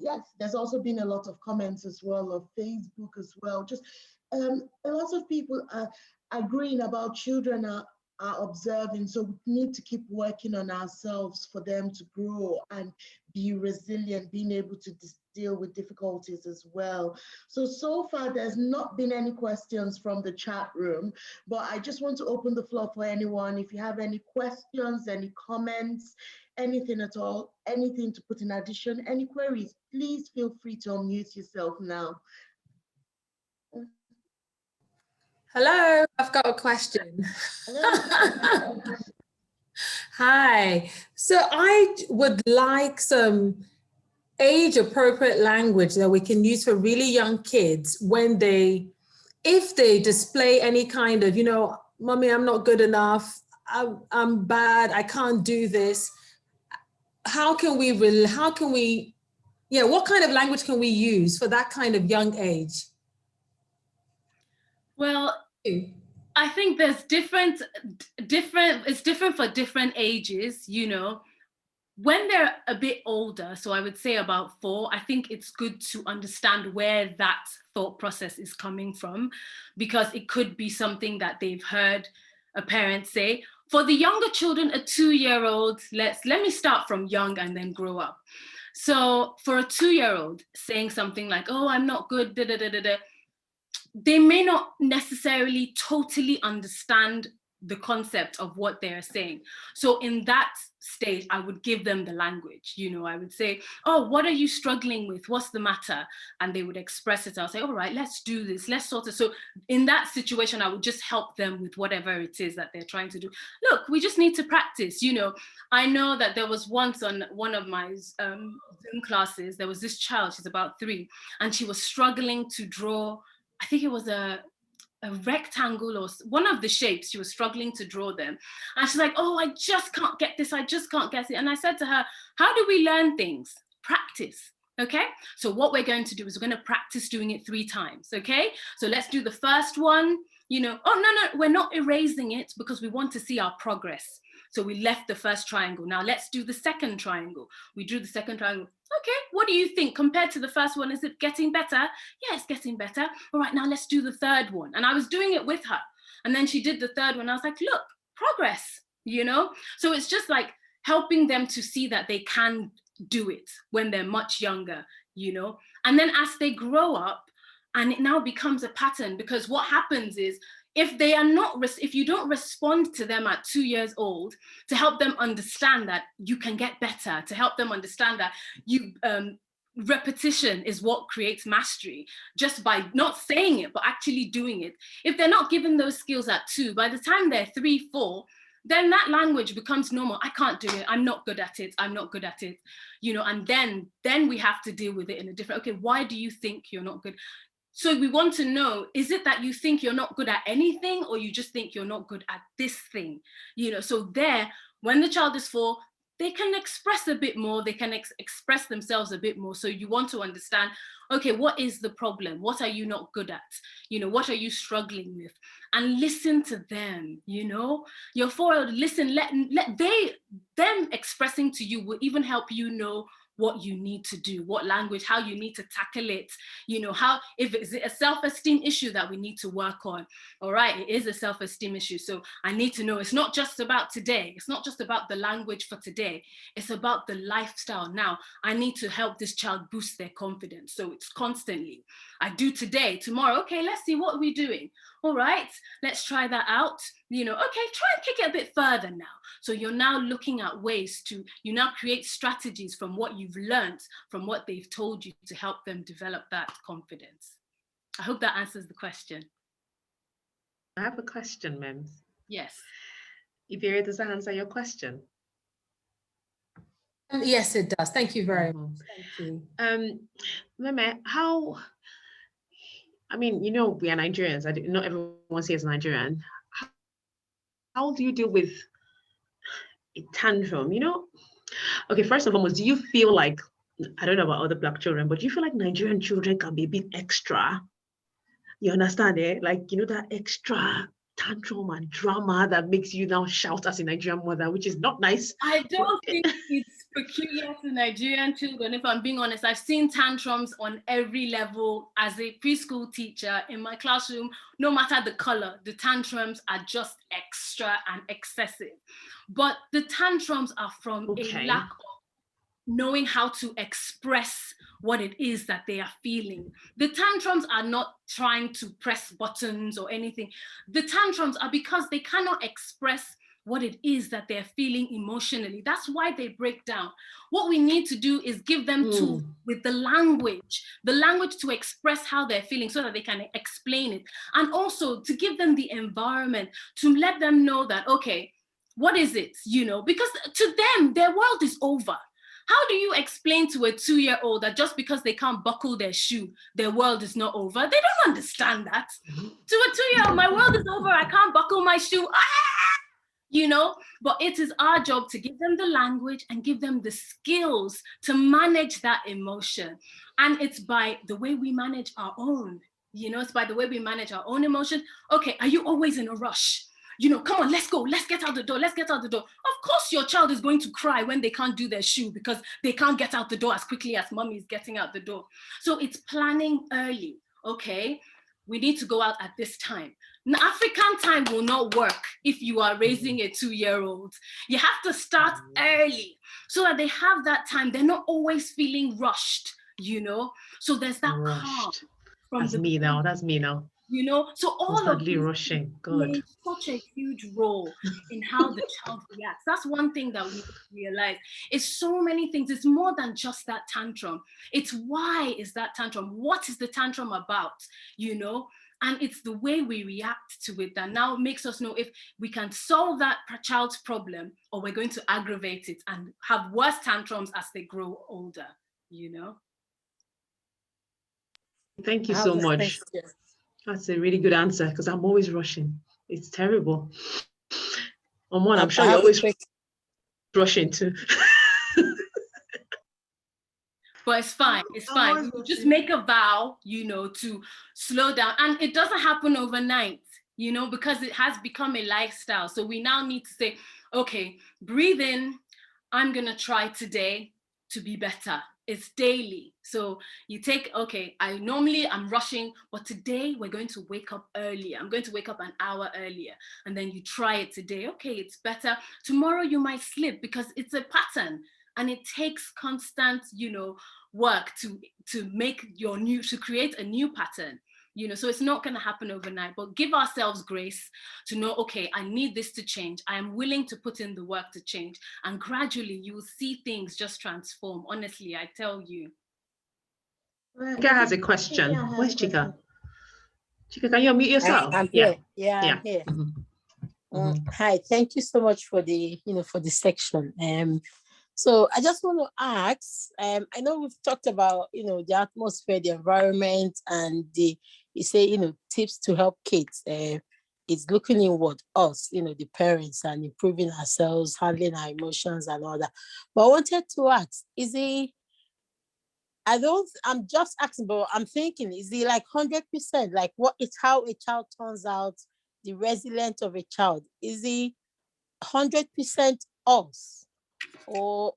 Yes, there's also been a lot of comments as well of Facebook as well. Just a lot of people are agreeing about children are observing, so we need to keep working on ourselves for them to grow and be resilient, being able to deal with difficulties as well. So far, there's not been any questions from the chat room, but I just want to open the floor for anyone. If you have any questions, any comments, anything at all, anything to put in addition, any queries, please feel free to unmute yourself now. Hello, I've got a question. Hi, so I would like some age-appropriate language that we can use for really young kids when if they display any kind of, you know, mommy, I'm not good enough, I'm bad, I can't do this. How can we, what kind of language can we use for that kind of young age? Well, I think there's it's different for different ages, you know. When they're a bit older, so I would say about 4, I think it's good to understand where that thought process is coming from, because it could be something that they've heard a parent say. For the younger children, a 2-year-old, let me start from young and then grow up. So for a 2-year-old saying something like, oh, I'm not good, they may not necessarily totally understand the concept of what they're saying. So in that stage, I would give them the language. You know, I would say, oh, what are you struggling with? What's the matter? And they would express it. I'll say, all right, let's do this. Let's sort it. So in that situation, I would just help them with whatever it is that they're trying to do. Look, we just need to practice. You know, I know that there was once on one of my Zoom classes, there was this child, she's about 3, and she was struggling to draw, I think it was a rectangle or one of the shapes. She was struggling to draw them. And she's like, oh, I just can't get this. I just can't get it. And I said to her, how do we learn things? Practice. Okay. So what we're going to do is we're going to practice doing it 3 times. Okay. So let's do the first one, you know, oh, no, we're not erasing it because we want to see our progress. So we left the first triangle. Now let's do the second triangle. We drew the second triangle. Okay, what do you think compared to the first one? Is it getting better? Yeah, it's getting better. All right, now let's do the third one. And I was doing it with her. And then she did the third one. I was like, look, progress, you know? So it's just like helping them to see that they can do it when they're much younger, you know? And then as they grow up, and it now becomes a pattern, because what happens is, if they are not, if you don't respond to them at 2 years old to help them understand that you can get better, to help them understand that you repetition is what creates mastery, just by not saying it but actually doing it. If they're not given those skills at 2, by the time they're 3, 4, then that language becomes normal. I can't do it. I'm not good at it. I'm not good at it. You know, and then we have to deal with it in a different, okay, why do you think you're not good? So we want to know, is it that you think you're not good at anything, or you just think you're not good at this thing? You know, so there, when the child is 4, they can express a bit more, they can express themselves a bit more. So you want to understand, okay, what is the problem? What are you not good at? You know, what are you struggling with? And listen to them, you know? Your 4-year-old, listen, them expressing to you will even help you know what you need to do, what language, how you need to tackle it, you know, how, if it's a self-esteem issue that we need to work on. All right, it is a self-esteem issue. So I need to know it's not just about today. It's not just about the language for today. It's about the lifestyle. Now, I need to help this child boost their confidence. So it's constantly, I do today, tomorrow, okay, let's see what we're doing. All right, let's try that out. You know, okay, try and kick it a bit further now. So you're now looking at ways to, you now create strategies from what you've learned, from what they've told you, to help them develop that confidence. I hope that answers the question. I have a question, Mems. Yes. Iberi, does that answer your question? Yes, it does. Thank you very much. Thank you. Meme, how, I mean, you know, we are Nigerians. Not everyone here is Nigerian. How do you deal with a tantrum? You know, okay, first and foremost, do you feel like, I don't know about other Black children, but do you feel like Nigerian children can be a bit extra? You understand it? Like, you know, that extra tantrum and drama that makes you now shout as a Nigerian mother, which is not nice. I don't think it's peculiar to Nigerian children. If I'm being honest, I've seen tantrums on every level. As a preschool teacher in my classroom, no matter the color, the tantrums are just extra and excessive. But the tantrums are from a lack of knowing how to express what it is that they are feeling. The tantrums are not trying to press buttons or anything. The tantrums are because they cannot express what it is that they're feeling emotionally. That's why they break down. What we need to do is give them tools with the language to express how they're feeling so that they can explain it. And also to give them the environment, to let them know that, okay, what is it, you know, because to them, their world is over. How do you explain to a 2-year-old that just because they can't buckle their shoe, their world is not over? They don't understand that. To a 2-year-old, my world is over, I can't buckle my shoe. You know, but it is our job to give them the language and give them the skills to manage that emotion. And it's by the way we manage our own, you know, it's by the way we manage our own emotion. Okay, are you always in a rush? You know, come on, let's go, let's get out the door, let's get out the door. Of course, your child is going to cry when they can't do their shoe because they can't get out the door as quickly as mommy is getting out the door. So it's planning early, okay? We need to go out at this time. Now, African time will not work if you are raising a 2-year-old. You have to start early so that they have that time. They're not always feeling rushed, you know? So there's that calm. That's me now, that's me now. you know? So all of Constantly these rushing, God. play such a huge role in how the child reacts. That's one thing that we realize. It's so many things. It's more than just that tantrum. It's why is that tantrum? What is the tantrum about, you know? And it's the way we react to it that now makes us know if we can solve that child's problem or we're going to aggravate it and have worse tantrums as they grow older, you know? Thank you so much. That's a really good answer because I'm always rushing. It's terrible. I'm sure you're always rushing too. But it's fine, it's fine. You just make a vow, you know, to slow down. And it doesn't happen overnight, you know, because it has become a lifestyle. So we now need to say, okay, breathe in. I'm gonna try today to be better. It's daily. So you take, okay, I'm rushing, but today we're going to wake up earlier. I'm going to wake up an hour earlier. And then you try it today. Okay, it's better. Tomorrow you might slip because it's a pattern. And it takes constant, you know, work to make to create a new pattern, you know, so it's not going to happen overnight, but give ourselves grace to know, okay, I need this to change. I am willing to put in the work to change. And gradually you will see things just transform. Honestly, I tell you. Chika has a question. Where's Chika? Chika, can you unmute yourself? I'm here. Yeah, I'm here. Hi, thank you so much for the, for the section. So I just want to ask, I know we've talked about, the atmosphere, the environment, and you say, tips to help kids. It's looking inward, us, the parents, and improving ourselves, handling our emotions and all that. But I wanted to ask, I'm just asking, but I'm thinking, is it like 100%? Like what is how a child turns out, the resilience of a child? Is it 100% us? Or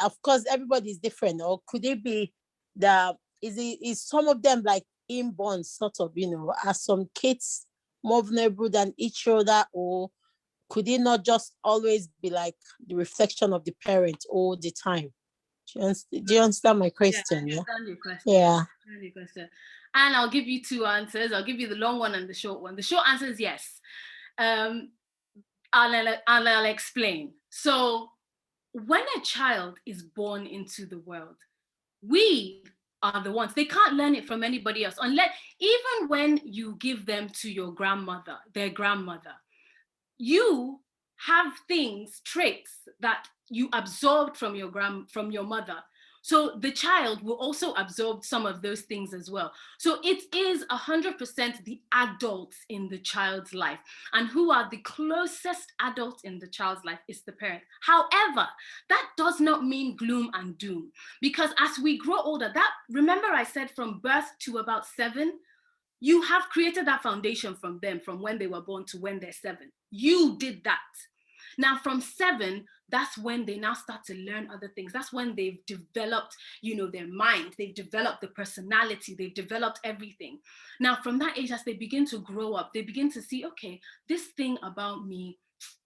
of course everybody is different, or could it be is some of them like inborn sort of, are some kids more vulnerable than each other, or could it not just always be like the reflection of the parent all the time? Do you understand my question? Yeah, I understand your question. Yeah. And I'll give you two answers. I'll give you the long one and the short one. The short answer is yes. I'll explain. So when a child is born into the world, we are the ones, they can't learn it from anybody else, unless even when you give them to your grandmother, their grandmother, you have traits that you absorbed from your mother. So the child will also absorb some of those things as well. So it is 100% the adults in the child's life. And who are the closest adults in the child's life is the parent. However, that does not mean gloom and doom, because as we grow older, remember I said from birth to about 7, you have created that foundation from them, from when they were born to when they're 7. You did that. Now from 7, that's when they now start to learn other things. That's when they've developed, their mind, they've developed the personality, they've developed everything. Now from that age, as they begin to grow up, they begin to see, okay, this thing about me,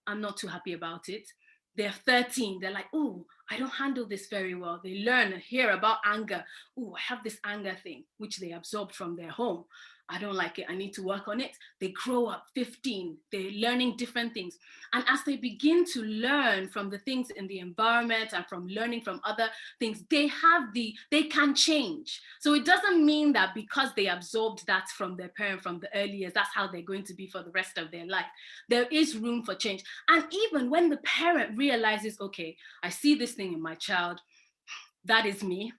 I'm not too happy about it. They're 13, they're like, oh, I don't handle this very well. They learn and hear about anger. Oh, I have this anger thing, which they absorbed from their home. I don't like it, I need to work on it. They grow up 15, they're learning different things. And as they begin to learn from the things in the environment and from learning from other things, they can change. So it doesn't mean that because they absorbed that from their parent from the early years, that's how they're going to be for the rest of their life. There is room for change. And even when the parent realizes, okay, I see this thing in my child, that is me.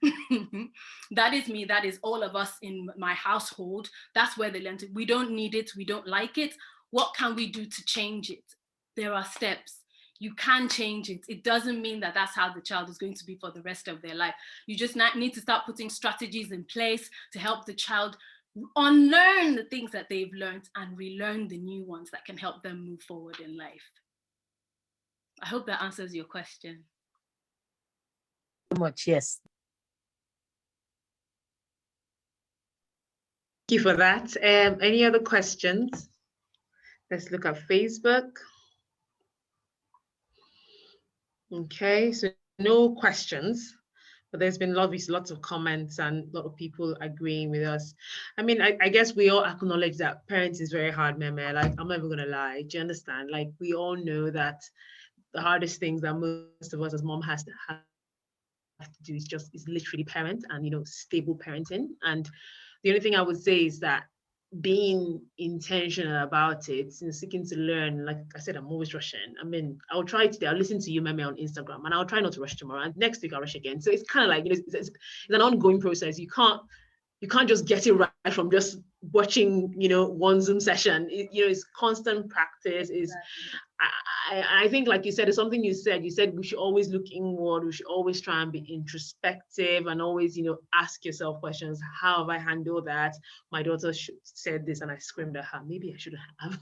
That is me. That is all of us in my household. That's where they learned it. We don't need it. We don't like it. What can we do to change it? There are steps. You can change it. It doesn't mean that that's how the child is going to be for the rest of their life. You just need to start putting strategies in place to help the child unlearn the things that they've learned and relearn the new ones that can help them move forward in life. I hope that answers your question. Much, yes. Thank you for that. Any other questions? Let's look at Facebook. Okay, so no questions. But there's been lots of comments and a lot of people agreeing with us. I mean, I guess we all acknowledge that parenting is very hard, Meme. Like, I'm never gonna lie. Do you understand? Like, we all know that the hardest things that most of us as mom have to do is literally parent and, you know, stable parenting. And the only thing I would say is that being intentional about it and seeking to learn, like I said, I'm always rushing. I mean, I'll try today, I'll listen to you, Meme, on Instagram, and I'll try not to rush tomorrow. And next week I'll rush again. So it's kind of like, you know, it's an ongoing process. You can't just get it right from just watching, you know, one Zoom session. You know, it's constant practice. I think, like you said, it's something you said we should always look inward. We should always try and be introspective and always, you know, ask yourself questions. How have I handled that? My daughter said this and I screamed at her. Maybe I shouldn't have.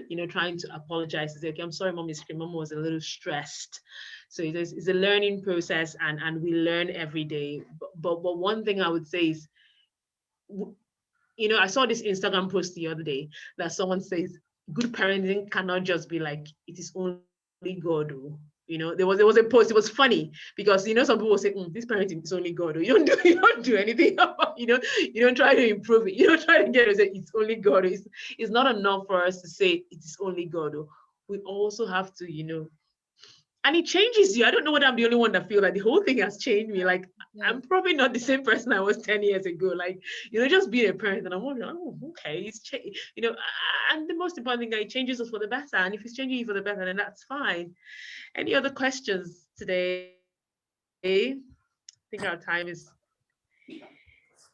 You know, trying to apologize to say, okay, I'm sorry, Mommy screamed. Mom was a little stressed. So it's a learning process, and we learn every day. But one thing I would say is, you know, I saw this Instagram post the other day that someone says, good parenting cannot just be like, it is only God. You know, there was a post. It was funny because, you know, some people say, this parenting is only God. You don't do anything about, you know, you don't try to improve it. You don't try to get it. Say it's only God. It's not enough for us to say it is only God. We also have to, you know, and it changes you. I don't know whether I'm the only one that feel like the whole thing has changed me. Like, I'm probably not the same person I was 10 years ago. Like, you know, just being a parent, and I'm wondering, oh, okay, it's you know, and the most important thing, that it changes us for the better. And if it's changing you for the better, then that's fine. Any other questions today? I think our time is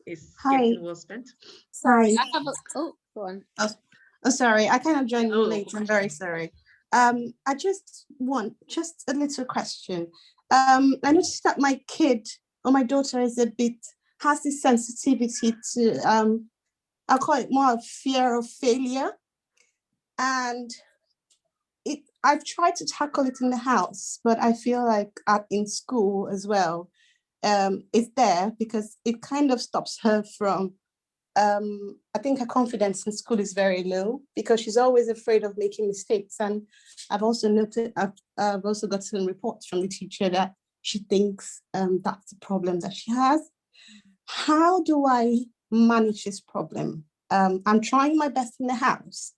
getting well spent. Sorry. I have go on. Oh, sorry. I kind of joined late. I'm very sorry. I just want a little question. I noticed that my kid or my daughter has this sensitivity to, I'll call it more of fear of failure. And I've tried to tackle it in the house, but I feel like in school as well, it's there because it kind of stops her from, I think her confidence in school is very low because she's always afraid of making mistakes. And I've also noted, I've also got some reports from the teacher that she thinks that's the problem that she has. How do I manage this problem? I'm trying my best in the house,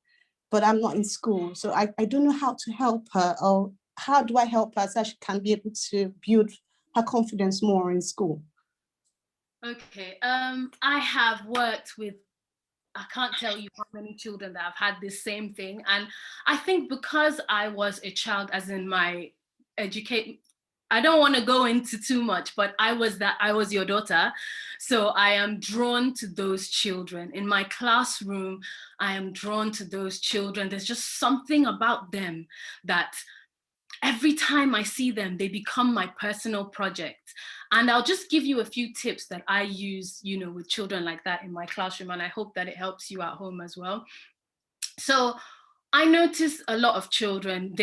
but I'm not in school. So I don't know how to help her, or how do I help her so she can be able to build her confidence more in school? Okay, I have worked with, I can't tell you how many children that have had this same thing. And I think because I was a child, as in my I don't want to go into too much, but I was your daughter. So I am drawn to those children. In my classroom, I am drawn to those children. There's just something about them that every time I see them, they become my personal project. And I'll just give you a few tips that I use, you know, with children like that in my classroom. And I hope that it helps you at home as well. So I notice a lot of children,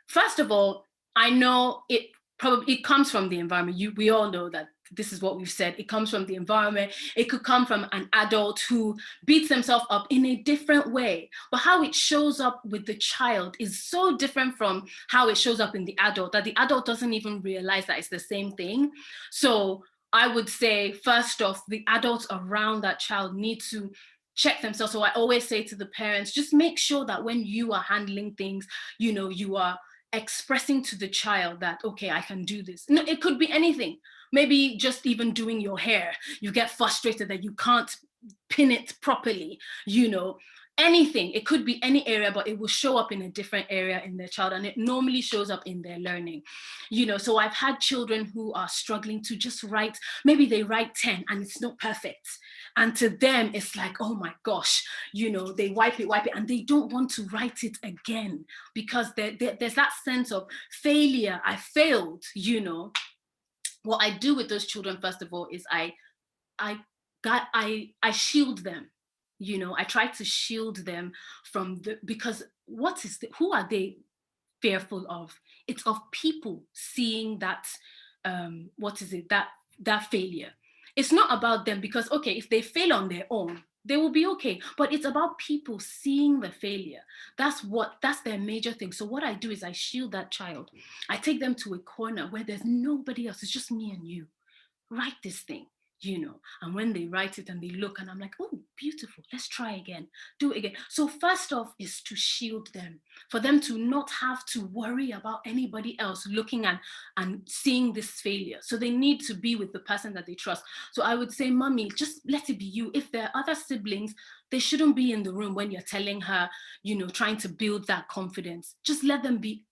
first of all, I know it comes from the environment. We all know that this is what we've said. It comes from the environment. It could come from an adult who beats themselves up in a different way. But how it shows up with the child is so different from how it shows up in the adult, that the adult doesn't even realize that it's the same thing. So I would say, first off, the adults around that child need to check themselves. So I always say to the parents, just make sure that when you are handling things, you know, you are expressing to the child that, okay, I can do this. No, it could be anything. Maybe just even doing your hair, you get frustrated that you can't pin it properly, you know, anything. It could be any area, but it will show up in a different area in their child, and it normally shows up in their learning, you know. So I've had children who are struggling to just write, maybe they write 10 and it's not perfect. And to them, it's like, oh my gosh, you know, they wipe it, and they don't want to write it again because there's that sense of failure. I failed, you know. What I do with those children, first of all, is I shield them. You know, I try to shield them from because who are they fearful of? It's of people seeing that, that failure. It's not about them because, okay, if they fail on their own, they will be okay. But it's about people seeing the failure. That's their major thing. So what I do is I shield that child. I take them to a corner where there's nobody else. It's just me and you. write this thing, you know, and when they write it and they look and I'm like, oh, beautiful, let's try again, do it again. So first off is to shield them, for them to not have to worry about anybody else looking at and seeing this failure. So they need to be with the person that they trust. So I would say, mommy, just let it be you. If there are other siblings, they shouldn't be in the room when you're telling her, you know, trying to build that confidence. Just let them be,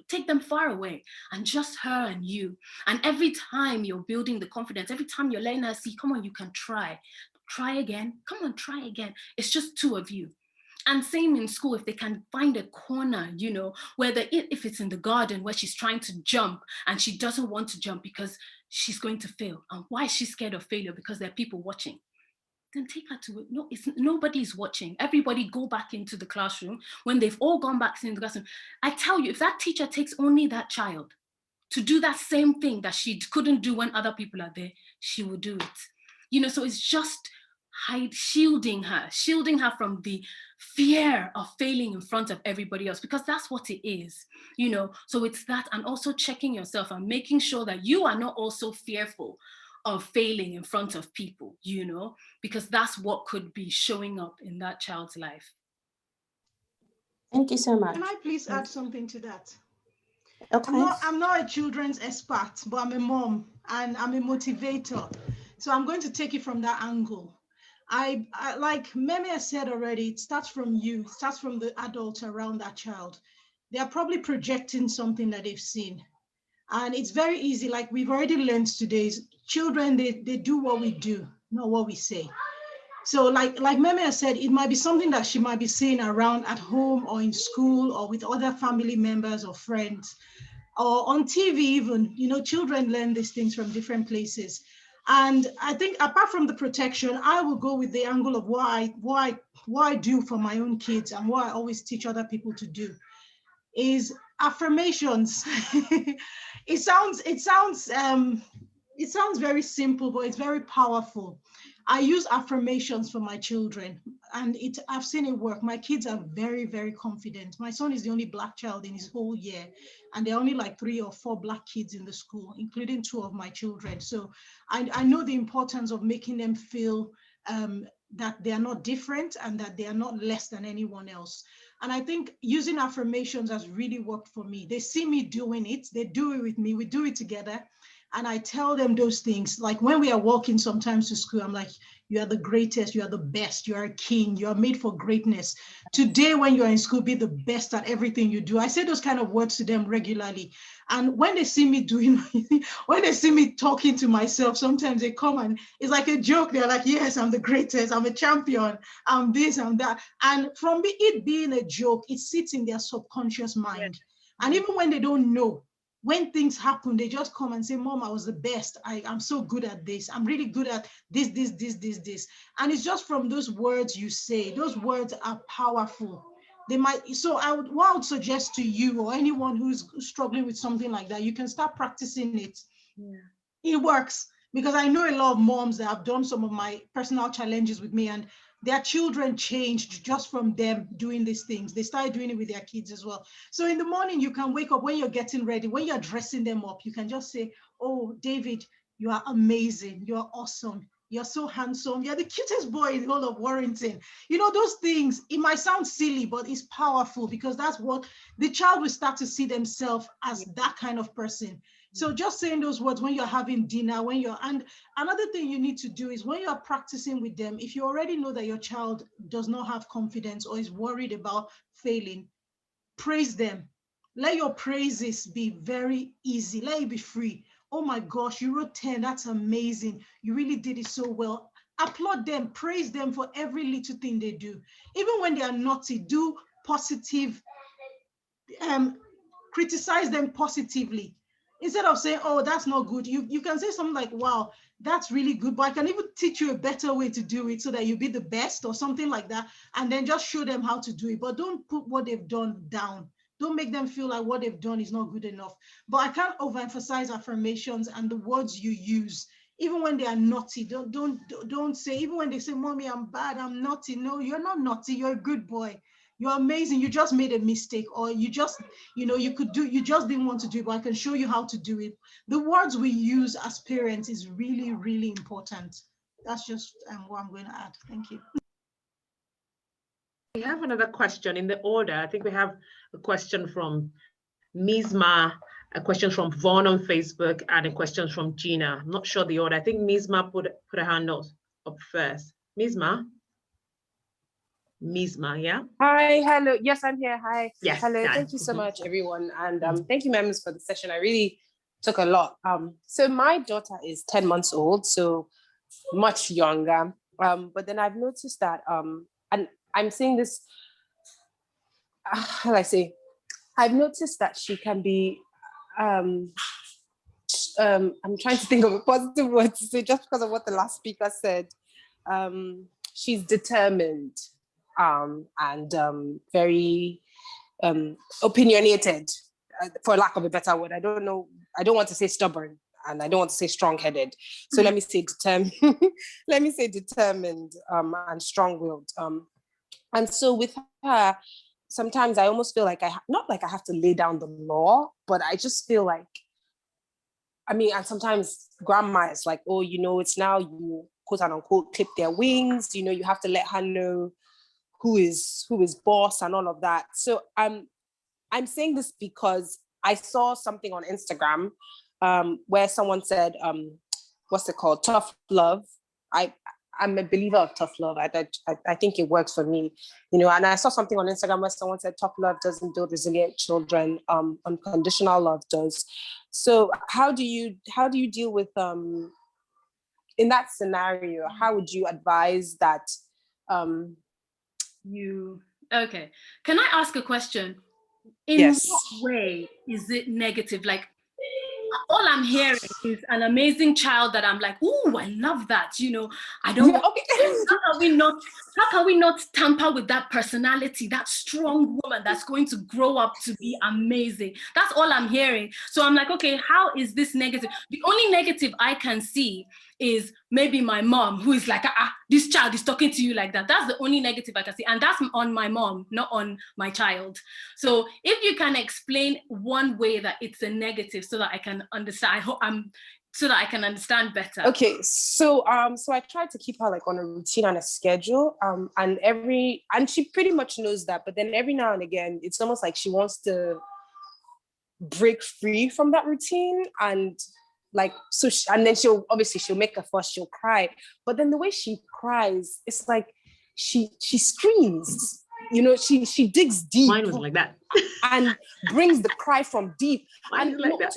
take them far away, and just her and you. And every time you're building the confidence, every time you're letting her see, come on, you can try again, come on, try again. It's just two of you. And same in school, if they can find a corner, you know, where if it's in the garden where she's trying to jump and she doesn't want to jump because she's going to fail. And why is she scared of failure? Because there are people watching. Then take her to it. No, nobody's watching. Everybody go back into the classroom. When they've all gone back into the classroom, I tell you, if that teacher takes only that child to do that same thing that she couldn't do when other people are there, she will do it. You know, so it's just shielding her from the fear of failing in front of everybody else, because that's what it is, you know. So it's that, and also checking yourself and making sure that you are not also fearful of failing in front of people, you know, because that's what could be showing up in that child's life. Thank you so much. Can I please add something to that? Okay. I'm not a children's expert, but I'm a mom and I'm a motivator. So I'm going to take it from that angle. I like Meme has said already, it starts from you, it starts from the adult around that child. They are probably projecting something that they've seen. And it's very easy, like we've already learned today, children, they do what we do, not what we say. So like Meme has said, it might be something that she might be seeing around at home or in school or with other family members or friends or on TV even. You know, children learn these things from different places. And I think apart from the protection, I will go with the angle of what I do for my own kids and what I always teach other people to do is affirmations. It sounds very simple, but it's very powerful. I use affirmations for my children, and I've seen it work. My kids are very, very confident. My son is the only Black child in his whole year, and there are only like 3 or 4 Black kids in the school, including 2 of my children. So I know the importance of making them feel that they are not different and that they are not less than anyone else. And I think using affirmations has really worked for me. They see me doing it, they do it with me, we do it together. And I tell them those things. Like when we are walking sometimes to school, I'm like, you are the greatest, you are the best, you are a king, you are made for greatness. Today, when you're in school, be the best at everything you do. I say those kind of words to them regularly. And when they see me doing, when they see me talking to myself, sometimes they come and it's like a joke. They're like, yes, I'm the greatest, I'm a champion, I'm this, I'm that. And from it being a joke, it sits in their subconscious mind. And even when they don't know, when things happen, they just come and say, Mom, I was the best. I'm so good at this. I'm really good at this. And it's just from those words you say. Those words are powerful. They might, so what I would suggest to you or anyone who's struggling with something like that, you can start practicing it. Yeah. It works, because I know a lot of moms that have done some of my personal challenges with me, and their children changed just from them doing these things. They started doing it with their kids as well. So in the morning, you can wake up when you're getting ready, when you're dressing them up, you can just say, oh, David, you are amazing. You're awesome. You're so handsome. You're the cutest boy in the whole of Warrington. You know, those things, it might sound silly, but it's powerful, because that's what the child will start to see themselves as, that kind of person. So just saying those words when you're having dinner, and another thing you need to do is when you're practicing with them, if you already know that your child does not have confidence or is worried about failing, praise them. Let your praises be very easy. Let it be free. Oh my gosh, you wrote 10, that's amazing. You really did it so well. Applaud them, praise them for every little thing they do. Even when they are naughty, do positive, criticize them positively. Instead of saying, oh, that's not good, you can say something like, wow, that's really good, but I can even teach you a better way to do it so that you be the best or something like that, and then just show them how to do it. But don't put what they've done down. Don't make them feel like what they've done is not good enough. But I can't overemphasize affirmations and the words you use. Even when they are naughty, don't say, even when they say, Mommy, I'm bad, I'm naughty. No, you're not naughty, you're a good boy. you're amazing, you just made a mistake, or you just, you just didn't want to do it, but I can show you how to do it. The words we use as parents is really, really important. That's just what I'm going to add. Thank you. We have another question in the order. I think we have a question from Mizma, a question from Vaughn on Facebook, and a question from Gina. I'm not sure the order. I think Mizma put her hand up first. Mizma, yeah? Hi, hello. Yes, I'm here. Hi. Yes. Hello. Yeah. Thank you so much, everyone. And thank you, members, for the session. I really took a lot. So my daughter is 10 months old, so much younger. But then I've noticed that, and I'm saying this, how do I say? I've noticed that she can be, I'm trying to think of a positive word to say just because of what the last speaker said. She's determined and very opinionated, for lack of a better word. I don't want to say stubborn, and I don't want to say strong-headed. So let me say determined. Let me say determined and strong-willed. And so with her, sometimes I almost feel like not like I have to lay down the law, but I just feel like, and sometimes grandma is like, oh, it's now you quote unquote clip their wings, you have to let her know who is boss and all of that. So I'm saying this because I saw something on Instagram where someone said, what's it called? Tough love. I'm a believer of tough love. I think it works for me, and I saw something on Instagram where someone said tough love doesn't build resilient children, unconditional love does. So how do you deal with, in that scenario, how would you advise that Okay. Can I ask a question? In yes. what way is it negative? Like, all I'm hearing is an amazing child that I'm like, oh, I love that. I don't want, okay. how can we not tamper with that personality, that strong woman that's going to grow up to be amazing? That's all I'm hearing. So I'm like, okay, how is this negative? The only negative I can see is maybe my mom, who is like, this child is talking to you like that. That's the only negative I can see. And that's on my mom, not on my child. So if you can explain one way that it's a negative so that I can understand, so that I can understand better. Okay, so I tried to keep her like on a routine and a schedule, and she pretty much knows that, but then every now and again, it's almost like she wants to break free from that routine, and like, so and then she'll make a fuss, she'll cry, but then the way she cries, it's like she screams, she digs deep. Mine was like that. And brings the cry from deep. Mine and like that.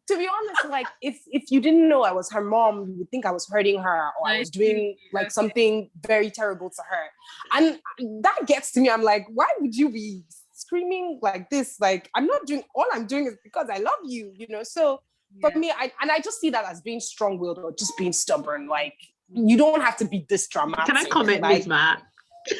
To be honest, like if you didn't know I was her mom, you would think I was hurting her, or I was doing like something very terrible to her. And that gets to me. I'm like, why would you be screaming like this? Like, all I'm doing is because I love you, So for me, I just see that as being strong-willed or just being stubborn. Like, you don't have to be this dramatic. Can I comment, Ms. Matt?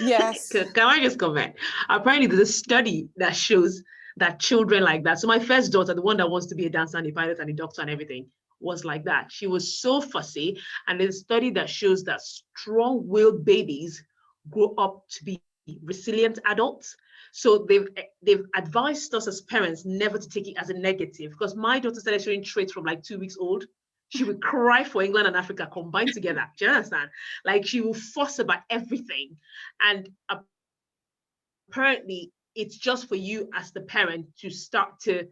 Yes. Can I just comment? Apparently, there's a study that shows that children like that. So my first daughter, the one that wants to be a dancer and a pilot and a doctor and everything, was like that. She was so fussy. And there's a study that shows that strong-willed babies grow up to be resilient adults. So they've advised us as parents never to take it as a negative, because my daughter started showing traits from like 2 weeks old. She would cry for England and Africa combined together. Do you understand? Like, she will fuss about everything. And apparently, it's just for you as the parent to start to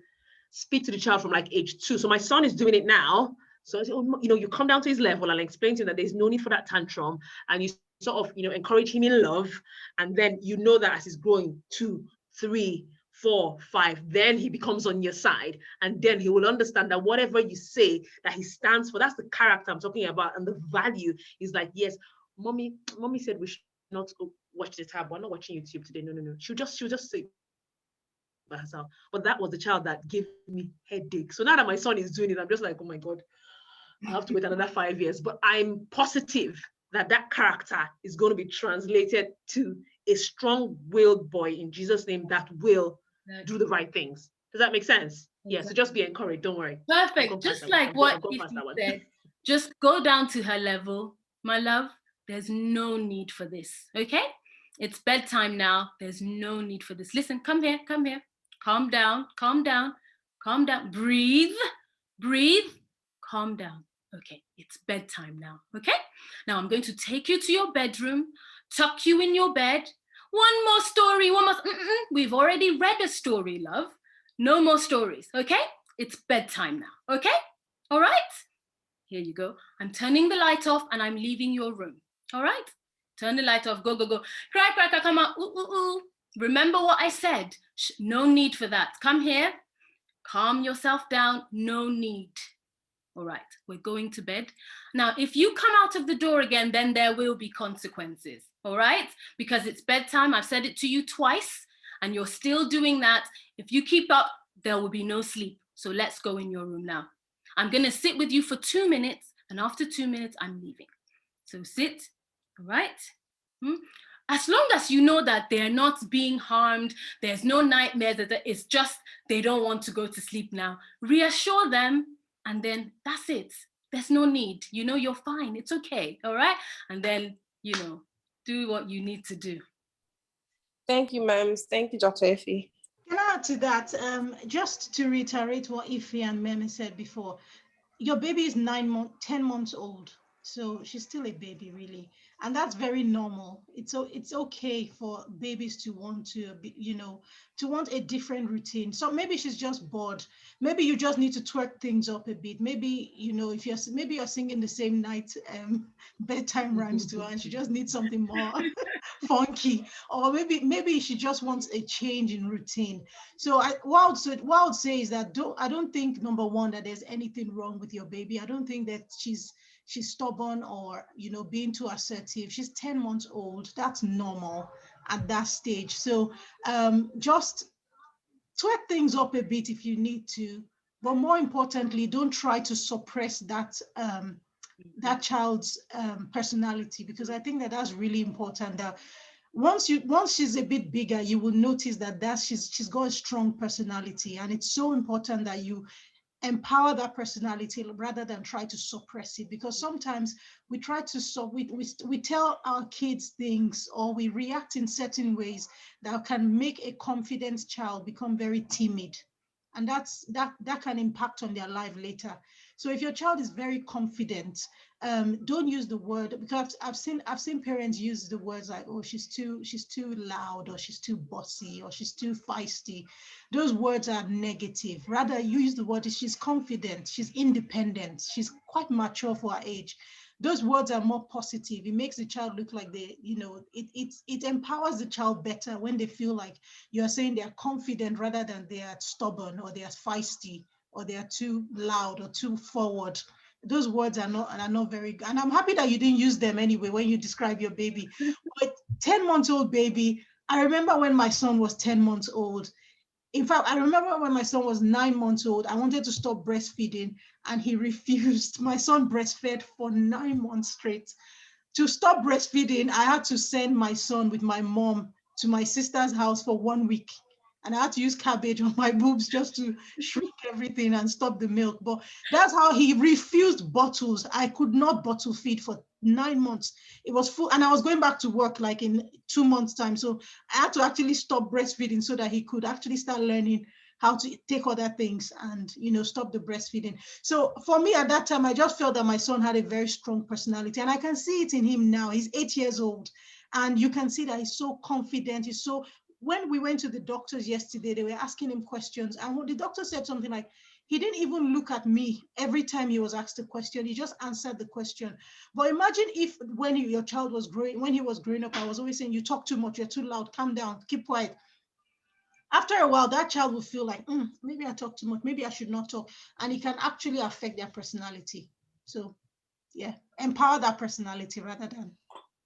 speak to the child from like age 2. So my son is doing it now. So, you come down to his level and explain to him that there's no need for that tantrum. And you sort of, encourage him in love. And then that as he's growing 2, 3, 4, 5, then he becomes on your side. And then he will understand that whatever you say that he stands for, that's the character I'm talking about. And the value is like, yes, mommy said we should not watch the tab. We're not watching YouTube today. No. She'll just say by herself. But that was the child that gave me headache. So now that my son is doing it, I'm just like, oh my God, I have to wait another 5 years. But I'm positive that character is going to be translated to a strong-willed boy in Jesus' name that will do the right things. Does that make sense? Yeah, so just be encouraged, don't worry. Perfect. Just like what Ify said, just go down to her level. My love, there's no need for this, okay? It's bedtime now. There's no need for this. Listen, come here, come here. Calm down, calm down, calm down. Breathe, breathe, calm down. Okay, it's bedtime now, okay? Now I'm going to take you to your bedroom, tuck you in your bed. One more story, one more. We've already read a story, love. No more stories, okay? It's bedtime now, okay? All right? Here you go. I'm turning the light off and I'm leaving your room, all right? Turn the light off, go, go, go. Cry, cry, cry, come out, ooh, ooh, ooh. Remember what I said. No need for that. Come here, calm yourself down, no need. All right, we're going to bed. Now, if you come out of the door again, then there will be consequences, all right? Because it's bedtime, I've said it to you twice, and you're still doing that. If you keep up, there will be no sleep. So let's go in your room now. I'm gonna sit with you for 2 minutes, and after 2 minutes, I'm leaving. So sit, all right? As long as you know that they're not being harmed, there's no nightmare, that it's just they don't want to go to sleep now, reassure them, and then that's it. There's no need, you know, you're fine, it's okay, all right? And then, you know, do what you need to do. Thank you, Mems. Thank you, Dr. Effie. Can I add to that? Just to reiterate what Ify and Meme said before, your baby is 10 months old. So she's still a baby, really. And that's very normal. It's okay for babies to want to be, you know, to want a different routine. So maybe she's just bored. Maybe you just need to twerk things up a bit. Maybe, you know, if maybe you're singing the same night bedtime rhymes to her and she just needs something more funky. Or maybe she just wants a change in routine. So what I would say is that I don't think, number one, that there's anything wrong with your baby. I don't think that she's stubborn or, you know, being too assertive. She's 10 months old. That's normal at that stage. So just twerk things up a bit if you need to, but more importantly, don't try to suppress that that child's personality, because I think that that's really important. That once she's a bit bigger, you will notice that she's got a strong personality, and it's so important that you empower that personality rather than try to suppress it, because sometimes we try to we tell our kids things, or we react in certain ways that can make a confident child become very timid, and that can impact on their life later. So if your child is very confident, don't use the word, because I've seen parents use the words like, oh, she's too loud, or she's too bossy, or she's too feisty. Those words are negative. Rather, use the word, she's confident, she's independent, she's quite mature for her age. Those words are more positive. It makes the child look like they, you know, it empowers the child better when they feel like you're saying they're confident rather than they are stubborn, or they are feisty, or they are too loud or too forward. Those words are not very good. And I'm happy that you didn't use them anyway when you describe your baby. But 10-month-old baby, I remember when my son was 10 months old. In fact, I remember when my son was 9 months old, I wanted to stop breastfeeding and he refused. My son breastfed for 9 months straight. To stop breastfeeding, I had to send my son with my mom to my sister's house for 1 week. And I had to use cabbage on my boobs just to shrink everything and stop the milk. But that's how he refused bottles. I could not bottle feed for 9 months. It was full, and I was going back to work like in 2 months' time. So I had to actually stop breastfeeding so that he could actually start learning how to take other things and, you know, stop the breastfeeding. So for me at that time, I just felt that my son had a very strong personality, and I can see it in him now. He's 8 years old, and you can see that he's so confident. He's so. When we went to the doctors yesterday, they were asking him questions, and when the doctor said something like, he didn't even look at me every time he was asked a question. He just answered the question. But imagine if when your child was when he was growing up, I was always saying, you talk too much, you're too loud, calm down, keep quiet. After a while, that child will feel like, maybe I talk too much, maybe I should not talk. And it can actually affect their personality. So yeah, empower that personality rather than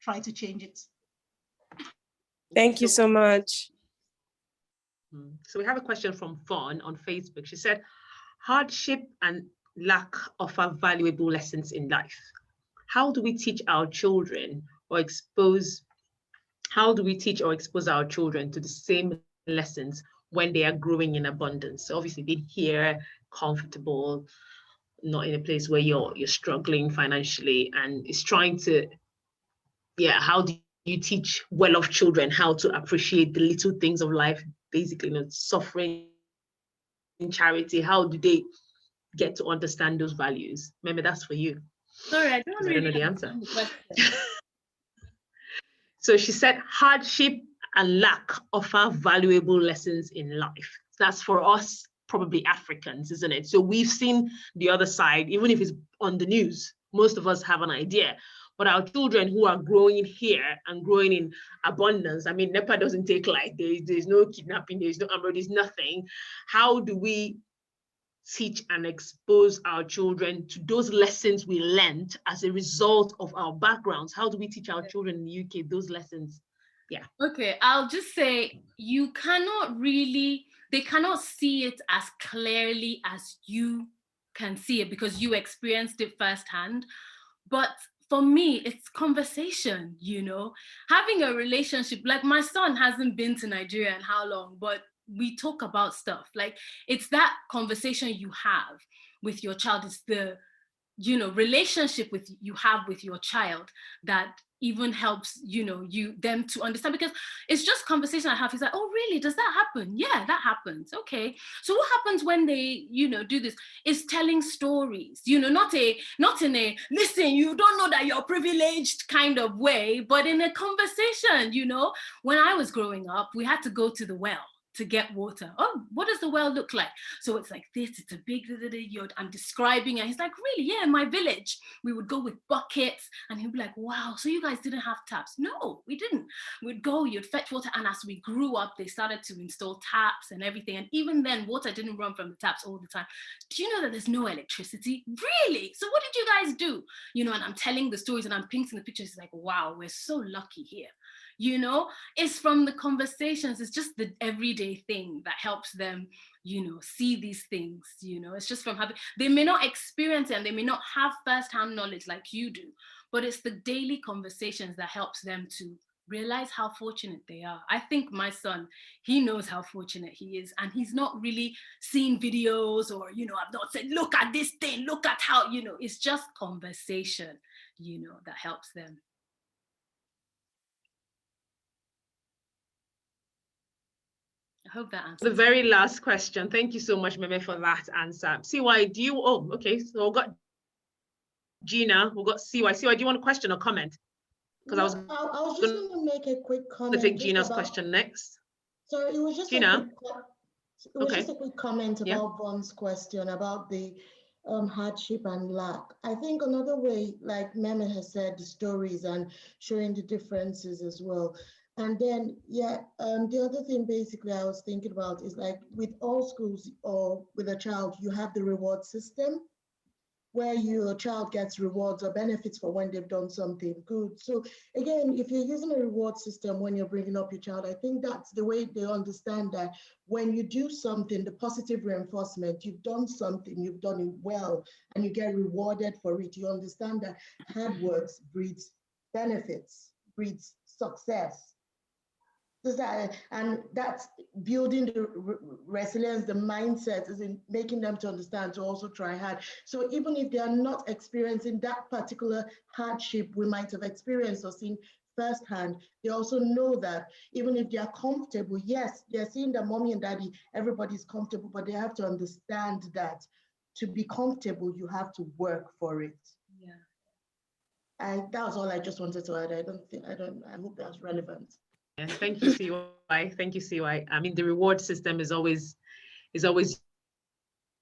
try to change it. Thank you so much. So we have a question from Fawn on Facebook. She said, hardship and lack offer valuable lessons in life. How do we teach our children or expose our children to the same lessons when they are growing in abundance? So obviously being here, comfortable, not in a place where you're struggling financially, and it's trying to, how do you teach well-off children how to appreciate the little things of life, basically, suffering, charity? How do they get to understand those values? Maybe that's for you. Sorry, I don't really know the answer. understand the question. So she said, hardship and lack offer valuable lessons in life. That's for us, probably Africans, isn't it? So we've seen the other side, even if it's on the news, most of us have an idea. But our children who are growing here and growing in abundance, I mean, NEPA doesn't take life. There's no kidnapping, there's no amber, there's nothing. How do we teach and expose our children to those lessons we learned as a result of our backgrounds? How do we teach our children in the UK those lessons? Yeah. Okay, I'll just say you cannot really, they cannot see it as clearly as you can see it because you experienced it firsthand. But for me, it's conversation, having a relationship. Like my son hasn't been to Nigeria in how long, but we talk about stuff. Like it's that conversation you have with your child. It's the, relationship you have with your child that even helps, them to understand, because it's just conversation I have. He's like, oh, really? Does that happen? Yeah, that happens. Okay. So what happens when they, do this? Is telling stories, not in a, listen, you don't know that you're privileged kind of way, but in a conversation, when I was growing up, we had to go to the well to get water. Oh, what does the well look like? So it's like this, it's a big, I'm describing it. He's like, really? Yeah, in my village, we would go with buckets, and he'd be like, wow, so you guys didn't have taps? No, we didn't. We'd go, you'd fetch water, and as we grew up, they started to install taps and everything. And even then, water didn't run from the taps all the time. Do you know that there's no electricity? Really? So what did you guys do? And I'm telling the stories and I'm painting the pictures. It's like, wow, we're so lucky here. It's from the conversations. It's just the everyday thing that helps them, see these things, it's just from having, they may not experience it and they may not have firsthand knowledge like you do, but it's the daily conversations that helps them to realize how fortunate they are. I think my son, he knows how fortunate he is, and he's not really seen videos or, I've not said, look at this thing, look at how, it's just conversation, that helps them. I hope that answers. The very last question. Thank you so much, Meme, for that answer. CY, do you, okay, so we've got Gina, we've got CY. CY, do you want a question or comment? Because I was just going to make a quick comment. To take Gina's question next. So it was just Gina. Just a quick comment about Von's question about the hardship and lack. I think another way, like Meme has said, the stories and showing the differences as well. And then, the other thing basically I was thinking about is like with all schools or with a child, you have the reward system where your child gets rewards or benefits for when they've done something good. So again, if you're using a reward system when you're bringing up your child, I think that's the way they understand that when you do something, the positive reinforcement, you've done something, you've done it well, and you get rewarded for it. You understand that hard work breeds benefits, breeds success. And that's building the resilience, the mindset, is in making them to understand to also try hard. So even if they are not experiencing that particular hardship we might have experienced or seen firsthand, they also know that even if they are comfortable, yes, they're seeing that mommy and daddy, everybody's comfortable, but they have to understand that to be comfortable, you have to work for it. Yeah. And that was all I just wanted to add. I hope that's relevant. Yeah, thank you, CY. Thank you, CY. I mean, the reward system is always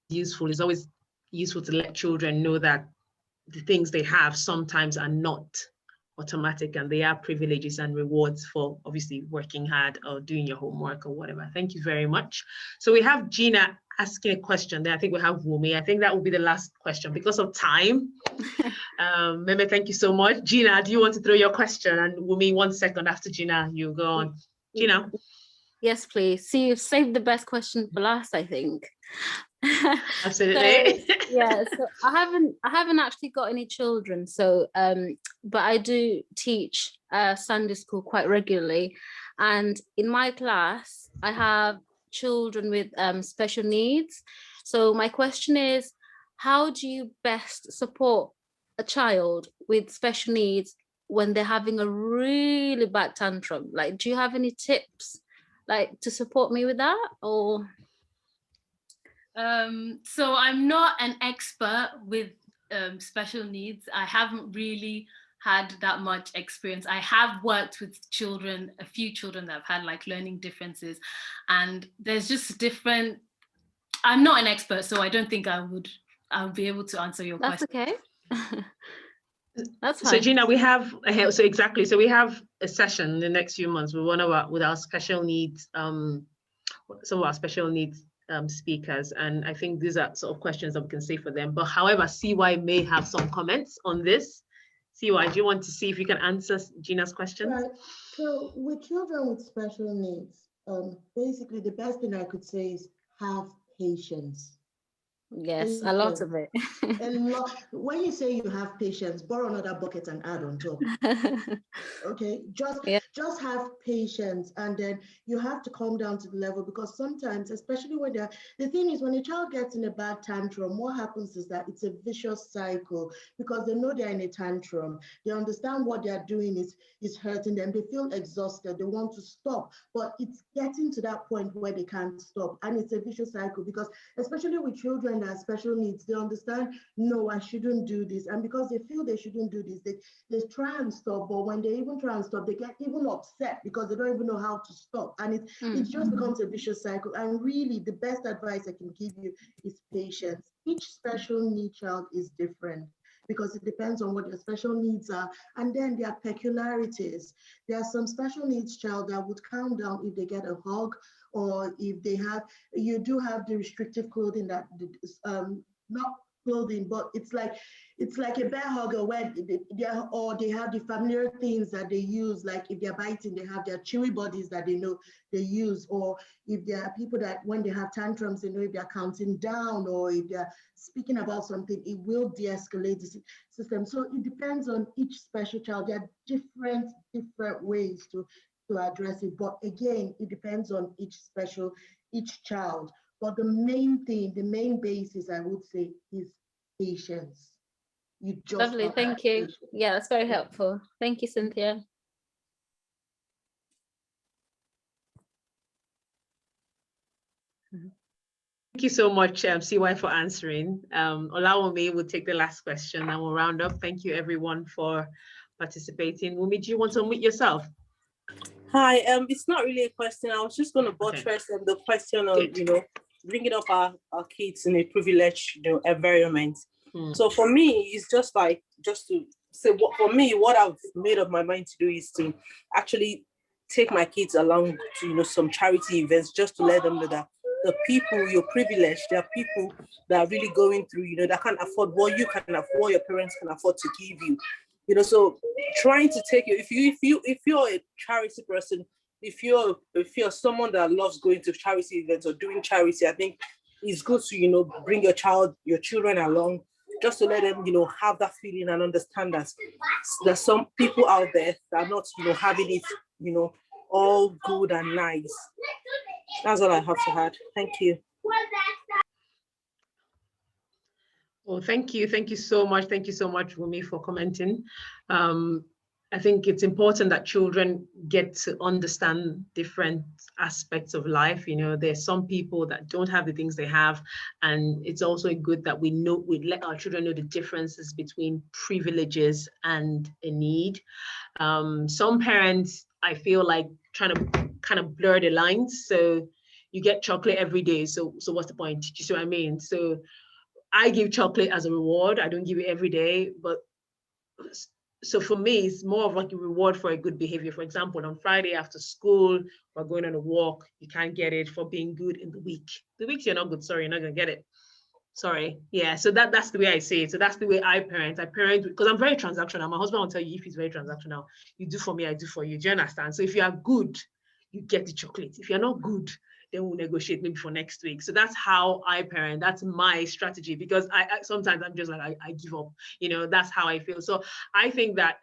useful. It's always useful to let children know that the things they have sometimes are not automatic, and they are privileges and rewards for obviously working hard or doing your homework or whatever. Thank you very much. So we have Gina asking a question. Then I think we have Wumi. I think that will be the last question because of time. Meme, thank you so much. Gina, do you want to throw your question? And Wumi, 1 second after Gina, you go on. Gina. Yes, please. See, you've saved the best question for last, I think. Absolutely. So I haven't actually got any children, so but I do teach Sunday school quite regularly, and in my class I have children with special needs. So my question is, how do you best support a child with special needs when they're having a really bad tantrum? Like, do you have any tips like to support me with that? Or so I'm not an expert with special needs. I haven't really had that much experience. I have worked with children, a few children that have had like learning differences, and there's just different. I'm not an expert, so I don't think I'll be able to answer your question. That's okay. That's fine. So Gina, we have so we have a session in the next few months with with our special needs, some of our special needs speakers, and I think these are sort of questions that we can say for them. But however, CY may have some comments on this. CY, do you want to see if you can answer Gina's questions? Right. So with children with special needs, basically the best thing I could say is have patience. Yes, a lot of it. A lot. When you say you have patience, borrow another bucket and add on top. Okay, just have patience, and then you have to calm down to the level, because sometimes, especially when the thing is, when a child gets in a bad tantrum, what happens is that it's a vicious cycle, because they know they're in a tantrum. They understand what they're doing is hurting them. They feel exhausted. They want to stop, but it's getting to that point where they can't stop, and it's a vicious cycle, because especially with children that have special needs, they understand, no, I shouldn't do this, and because they feel they shouldn't do this, they try and stop, but when they even try and stop, they get even upset because they don't even know how to stop, and it just becomes a vicious cycle. And really, the best advice I can give you is patience. Each special need child is different, because it depends on what your special needs are, and then there are peculiarities. There are some special needs child that would calm down if they get a hug, or if they have, you do have the restrictive clothing that not clothing, but it's like a bear hugger, where they have the familiar things that they use, like if they're biting, they have their chewy bodies that they know they use, or if there are people that when they have tantrums, they know if they're counting down, or if they're speaking about something, it will de-escalate the system. So it depends on each special child. There are different ways to address it, but again, it depends on each child. But the main thing, the main basis, I would say, is patience. You just Lovely, thank you. Patience. Yeah, that's very helpful. Thank you, Cynthia. Thank you so much, CY, for answering. Olawumi will take the last question and we'll round up. Thank you, everyone, for participating. Wumi, do you want to unmute yourself? Hi, it's not really a question. I was just going to buttress the question of, bringing up our kids in a privileged, environment. So for me, it's just to say, what I've made up my mind to do is to actually take my kids along to, some charity events, just to let them know that the people, you're privileged, there are people that are really going through, that can't afford what you can afford, what your parents can afford to give you. So trying to take you, if you're a charity person, if you're someone that loves going to charity events or doing charity, I think it's good to, bring your children along, just to let them, have that feeling and understand that there's some people out there that are not, having it, all good and nice. That's all I have to add. Thank you. Well, thank you. Thank you so much. Thank you so much, Wumi, for commenting. I think it's important that children get to understand different aspects of life. There's some people that don't have the things they have, and it's also good that we let our children know the differences between privileges and a need. Some parents, I feel like, trying to kind of blur the lines. So you get chocolate every day. So what's the point? Do you see what I mean? So I give chocolate as a reward. I don't give it every day, but so for me, it's more of like a reward for a good behavior. For example, on Friday after school, we're going on a walk. You can't get it for being good in the week. The weeks you're not good, sorry, you're not gonna get it. Sorry. Yeah, so that's the way I say it. So that's the way I parent because I'm very transactional. My husband will tell you if he's very transactional. You do for me, I do for you. Do you understand? So if you are good, you get the chocolate. If you're not good, then we'll negotiate maybe for next week. So that's how I parent. That's my strategy, because I sometimes I'm just like, I give up, that's how I feel. So I think that,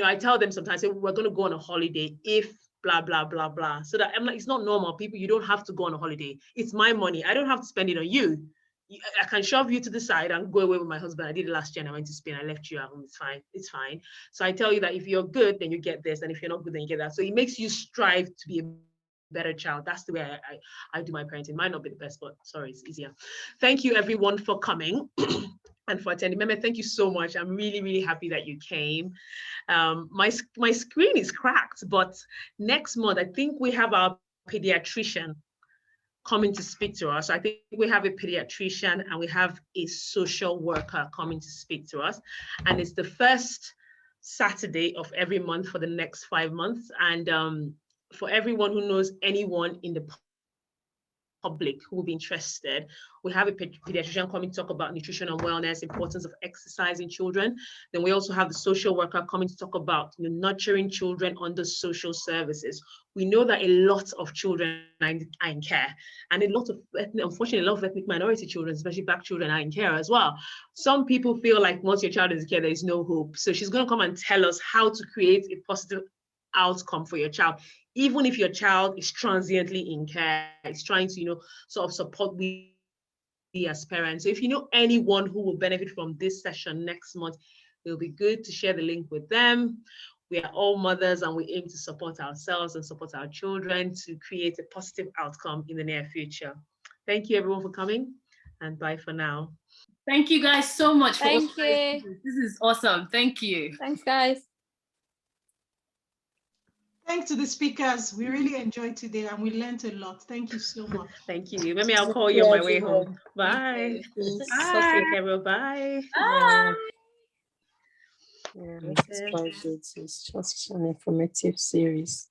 I tell them sometimes, we're going to go on a holiday if blah, blah, blah, blah. So that I'm like, it's not normal. People, you don't have to go on a holiday. It's my money. I don't have to spend it on you. I can shove you to the side and go away with my husband. I did it last year and I went to Spain. I left you at home. It's fine. It's fine. So I tell you that if you're good, then you get this. And if you're not good, then you get that. So it makes you strive to be a better child. That's the way I do my parenting. Might not be the best, but sorry, it's easier. Thank you everyone for coming and for attending. Meme, thank you so much. I'm really, really happy that you came. My screen is cracked, but next month, I think we have our pediatrician coming to speak to us. I think we have a pediatrician and we have a social worker coming to speak to us. And it's the first Saturday of every month for the next 5 months. And for everyone who knows anyone in the public who will be interested, we have a pediatrician coming to talk about nutrition and wellness, importance of exercise in children. Then we also have the social worker coming to talk about nurturing children under social services. We know that a lot of children are in care, and unfortunately, a lot of ethnic minority children, especially Black children, are in care as well. Some people feel like once your child is in care, there is no hope. So she's going to come and tell us how to create a positive outcome for your child, even if your child is transiently in care, is trying to, sort of support we as parents. So if you know anyone who will benefit from this session next month, it'll be good to share the link with them. We are all mothers and we aim to support ourselves and support our children to create a positive outcome in the near future. Thank you everyone for coming, and bye for now. Thank you guys so much. Thank you. This is awesome. Thank you. Thanks, guys. Thanks to the speakers. We really enjoyed today and we learned a lot. Thank you so much. Thank you. Maybe I'll call you on my way home. Bye. Bye. Carol, bye. Yeah. Yeah, it's just an informative series.